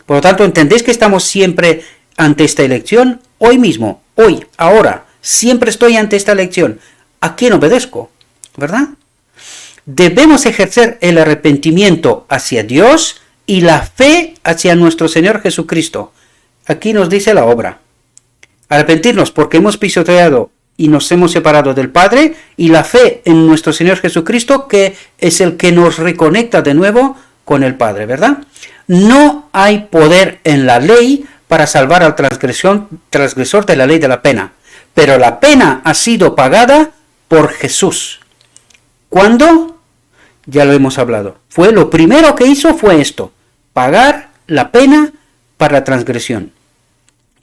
Por lo tanto, ¿entendéis que estamos siempre ante esta elección? Hoy mismo, hoy, ahora, siempre estoy ante esta elección. ¿A quién obedezco? ¿Verdad? Debemos ejercer el arrepentimiento hacia Dios y la fe hacia nuestro Señor Jesucristo. Aquí nos dice la obra. Arrepentirnos porque hemos pisoteado y nos hemos separado del Padre, y la fe en nuestro Señor Jesucristo, que es el que nos reconecta de nuevo con el Padre, ¿verdad? No hay poder en la ley para salvar al transgresor de la ley de la pena, pero la pena ha sido pagada por Jesús. ¿Cuándo? Ya lo hemos hablado. Lo primero que hizo fue esto, pagar la pena para la transgresión.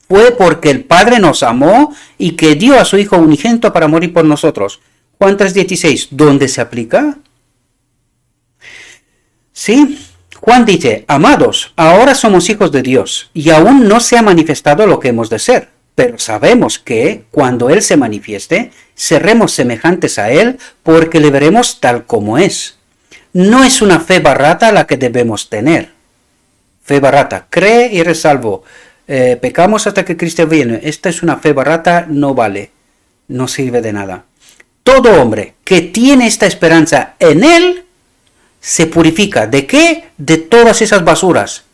Fue porque el Padre nos amó y que dio a su Hijo unigénito para morir por nosotros. Juan 3:16, ¿dónde se aplica? Sí, Juan dice, amados, ahora somos hijos de Dios y aún no se ha manifestado lo que hemos de ser, pero sabemos que cuando Él se manifieste, seremos semejantes a Él porque le veremos tal como es. No es una fe barata la que debemos tener. Fe barata, cree y eres salvo. Pecamos hasta que Cristo viene. Esta es una fe barata, no vale, no sirve de nada. Todo hombre que tiene esta esperanza en Él se purifica. ¿De qué? De todas esas basuras,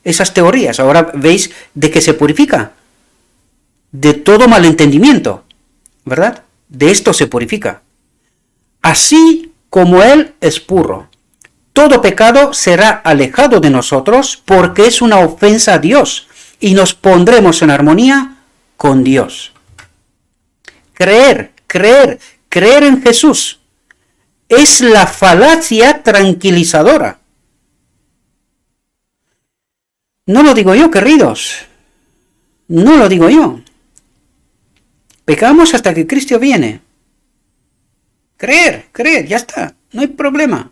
esas teorías. Ahora veis de qué se purifica. De todo malentendimiento, ¿verdad? De esto se purifica. Así como Él es puro. Todo pecado será alejado de nosotros porque es una ofensa a Dios. Y nos pondremos en armonía con Dios. Creer en Jesús es la falacia tranquilizadora. No lo digo yo, queridos. No lo digo yo. Pecamos hasta que Cristo viene. Creer, ya está. No hay problema.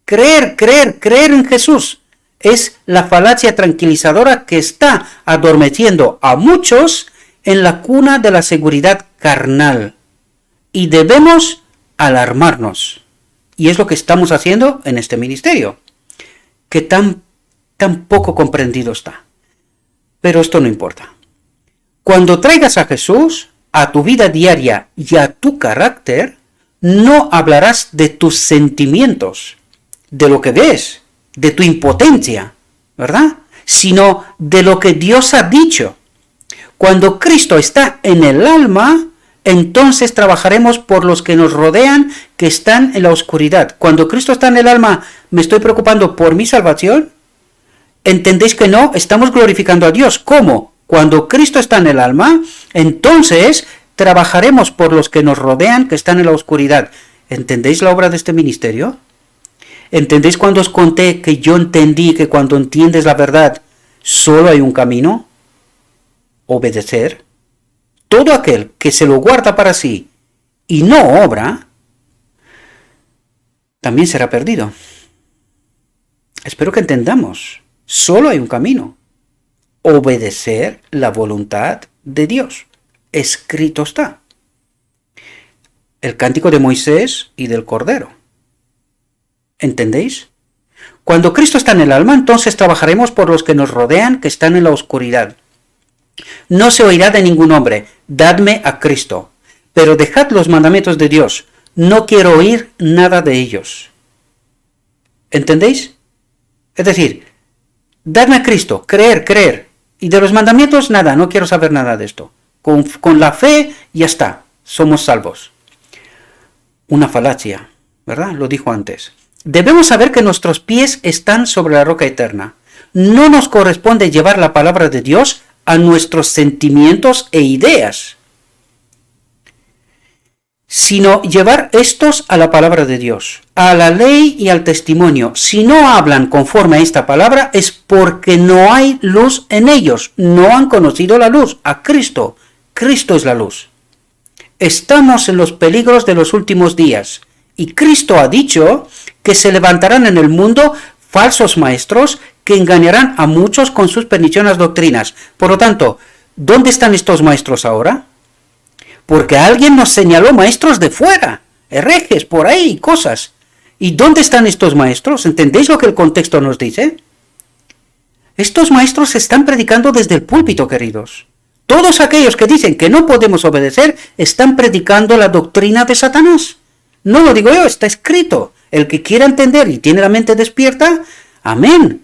Creer en Jesús es la falacia tranquilizadora que está adormeciendo a muchos en la cuna de la seguridad carnal. Y debemos alarmarnos. Y es lo que estamos haciendo en este ministerio, que tan poco comprendido está. Pero esto no importa. Cuando traigas a Jesús a tu vida diaria y a tu carácter, no hablarás de tus sentimientos, de lo que ves, de tu impotencia, ¿verdad? Sino de lo que Dios ha dicho. Cuando Cristo está en el alma, entonces trabajaremos por los que nos rodean, que están en la oscuridad. Cuando Cristo está en el alma, ¿me estoy preocupando por mi salvación? ¿Entendéis que no? Estamos glorificando a Dios. ¿Cómo? Cuando Cristo está en el alma, entonces trabajaremos por los que nos rodean, que están en la oscuridad. ¿Entendéis la obra de este ministerio? ¿Entendéis cuando os conté que yo entendí que cuando entiendes la verdad, solo hay un camino? Obedecer. Todo aquel que se lo guarda para sí y no obra, también será perdido. Espero que entendamos. Solo hay un camino. Obedecer la voluntad de Dios. Escrito está. El cántico de Moisés y del Cordero. ¿Entendéis? Cuando Cristo está en el alma, entonces trabajaremos por los que nos rodean, que están en la oscuridad. No se oirá de ningún hombre, dadme a Cristo, pero dejad los mandamientos de Dios, no quiero oír nada de ellos. ¿Entendéis? Es decir, dadme a Cristo, creer, y de los mandamientos nada, no quiero saber nada de esto. Con la fe ya está, somos salvos. Una falacia, ¿verdad? Lo dijo antes. Debemos saber que nuestros pies están sobre la roca eterna. No nos corresponde llevar la palabra de Dios a nuestros sentimientos e ideas. sino llevar estos a la palabra de Dios, a la ley y al testimonio. Si no hablan conforme a esta palabra, es porque no hay luz en ellos, no han conocido la luz, a Cristo. Cristo es la luz. Estamos en los peligros de los últimos días, y Cristo ha dicho que se levantarán en el mundo falsos maestros que engañarán a muchos con sus perniciosas doctrinas. Por lo tanto, ¿dónde están estos maestros ahora? Porque alguien nos señaló maestros de fuera, herejes, por ahí, cosas. ¿Y dónde están estos maestros? ¿Entendéis lo que el contexto nos dice? Estos maestros están predicando desde el púlpito, queridos. Todos aquellos que dicen que no podemos obedecer están predicando la doctrina de Satanás. No lo digo yo, está escrito. El que quiera entender y tiene la mente despierta, amén.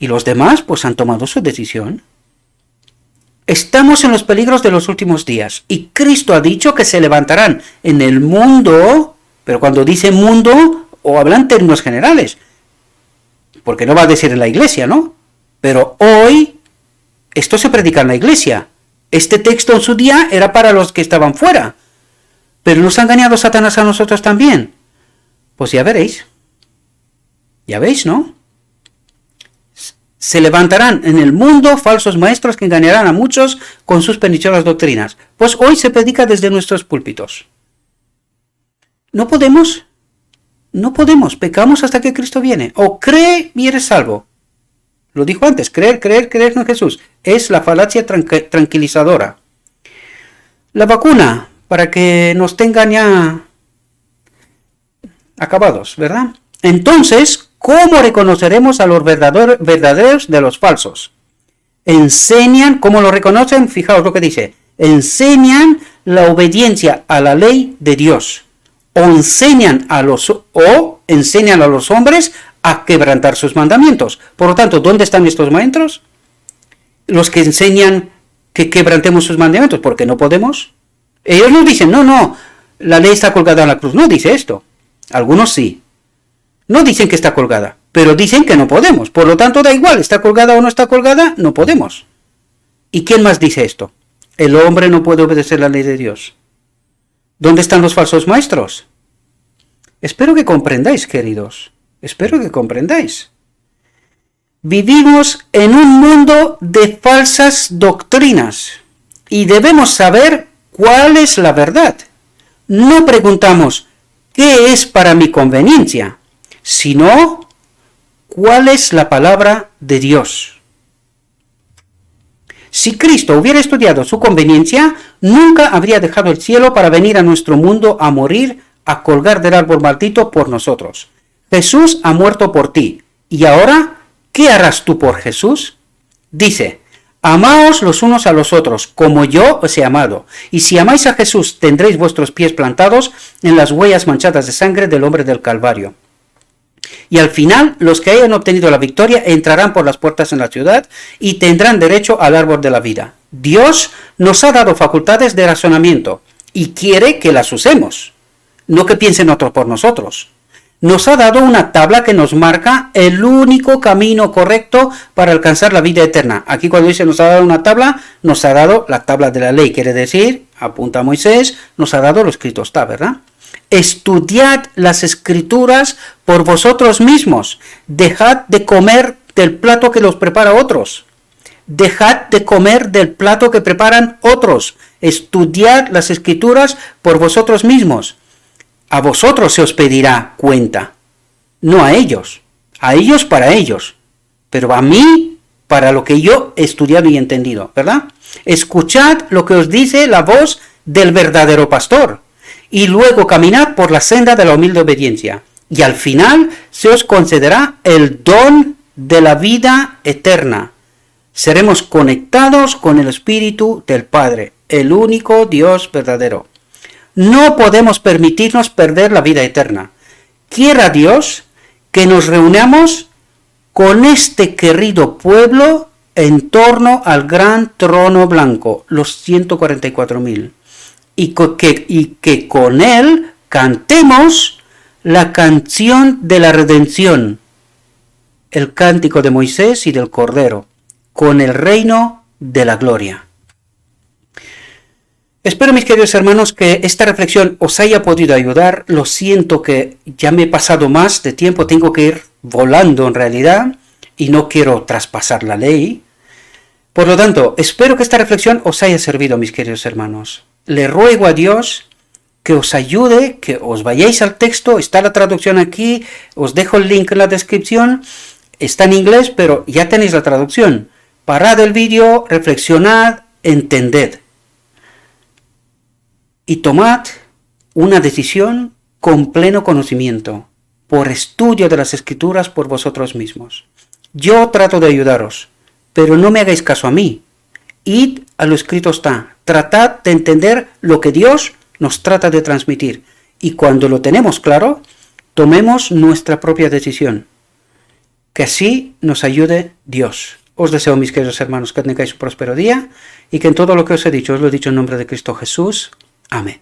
Y los demás, pues han tomado su decisión. Estamos en los peligros de los últimos días. Y Cristo ha dicho que se levantarán en el mundo, pero cuando dice mundo, o habla en términos generales. Porque no va a decir en la iglesia, ¿no? Pero hoy, esto se predica en la iglesia. Este texto en su día era para los que estaban fuera. Pero nos ha engañado Satanás a nosotros también. Pues ya veréis. Ya veis, ¿no? Se levantarán en el mundo falsos maestros que engañarán a muchos con sus perniciosas doctrinas. Pues hoy se predica desde nuestros púlpitos. No podemos, pecamos hasta que Cristo viene. O cree y eres salvo. Lo dijo antes, creer en Jesús. Es la falacia tranquilizadora. La vacuna, para que nos tengan ya acabados, ¿verdad? Entonces, ¿cómo reconoceremos a los verdaderos de los falsos? Enseñan, ¿cómo lo reconocen? Fijaos lo que dice. Enseñan la obediencia a la ley de Dios. O enseñan a los hombres a quebrantar sus mandamientos. Por lo tanto, ¿dónde están estos maestros? Los que enseñan que quebrantemos sus mandamientos, porque no podemos. Ellos nos dicen, no, la ley está colgada en la cruz. No dice esto. Algunos sí. No dicen que está colgada, pero dicen que no podemos. Por lo tanto, da igual, está colgada o no está colgada, no podemos. ¿Y quién más dice esto? El hombre no puede obedecer la ley de Dios. ¿Dónde están los falsos maestros? Espero que comprendáis, queridos. Espero que comprendáis. Vivimos en un mundo de falsas doctrinas y debemos saber cuál es la verdad. No preguntamos, ¿qué es para mi conveniencia? Sino, ¿cuál es la palabra de Dios? Si Cristo hubiera estudiado su conveniencia, nunca habría dejado el cielo para venir a nuestro mundo a morir, a colgar del árbol maldito por nosotros. Jesús ha muerto por ti. ¿Y ahora qué harás tú por Jesús? Dice, amaos los unos a los otros, como yo os he amado. Y si amáis a Jesús, tendréis vuestros pies plantados en las huellas manchadas de sangre del hombre del Calvario. Y al final, los que hayan obtenido la victoria entrarán por las puertas en la ciudad y tendrán derecho al árbol de la vida. Dios nos ha dado facultades de razonamiento y quiere que las usemos, no que piensen otros por nosotros. Nos ha dado una tabla que nos marca el único camino correcto para alcanzar la vida eterna. Aquí cuando dice nos ha dado una tabla, nos ha dado la tabla de la ley, quiere decir, apunta a Moisés, nos ha dado lo escrito está, ¿verdad? Estudiad las escrituras por vosotros mismos. Dejad de comer del plato que los prepara otros. Dejad de comer del plato que preparan otros. Estudiad las escrituras por vosotros mismos. A vosotros se os pedirá cuenta. No a ellos. A ellos para ellos. Pero a mí para lo que yo he estudiado y entendido, ¿verdad? Escuchad lo que os dice la voz del verdadero pastor. Y luego caminad por la senda de la humilde obediencia. Y al final se os concederá el don de la vida eterna. Seremos conectados con el Espíritu del Padre, el único Dios verdadero. No podemos permitirnos perder la vida eterna. Quiera Dios que nos reunamos con este querido pueblo en torno al gran trono blanco, los 144.000. Y que con él cantemos la canción de la redención, el cántico de Moisés y del Cordero, con el reino de la gloria. Espero, mis queridos hermanos, que esta reflexión os haya podido ayudar. Lo siento que ya me he pasado más de tiempo, tengo que ir volando en realidad y no quiero traspasar la ley. Por lo tanto, espero que esta reflexión os haya servido, mis queridos hermanos. Le ruego a Dios que os ayude, que os vayáis al texto, está la traducción aquí, os dejo el link en la descripción, está en inglés, pero ya tenéis la traducción. Parad el vídeo, reflexionad, entended. Y tomad una decisión con pleno conocimiento, por estudio de las Escrituras por vosotros mismos. Yo trato de ayudaros, pero no me hagáis caso a mí. Id a lo escrito está, tratad de entender lo que Dios nos trata de transmitir, y cuando lo tenemos claro, tomemos nuestra propia decisión. Que así nos ayude Dios. Os deseo, mis queridos hermanos, que tengáis un próspero día, y que en todo lo que os he dicho, os lo he dicho en nombre de Cristo Jesús. Amén.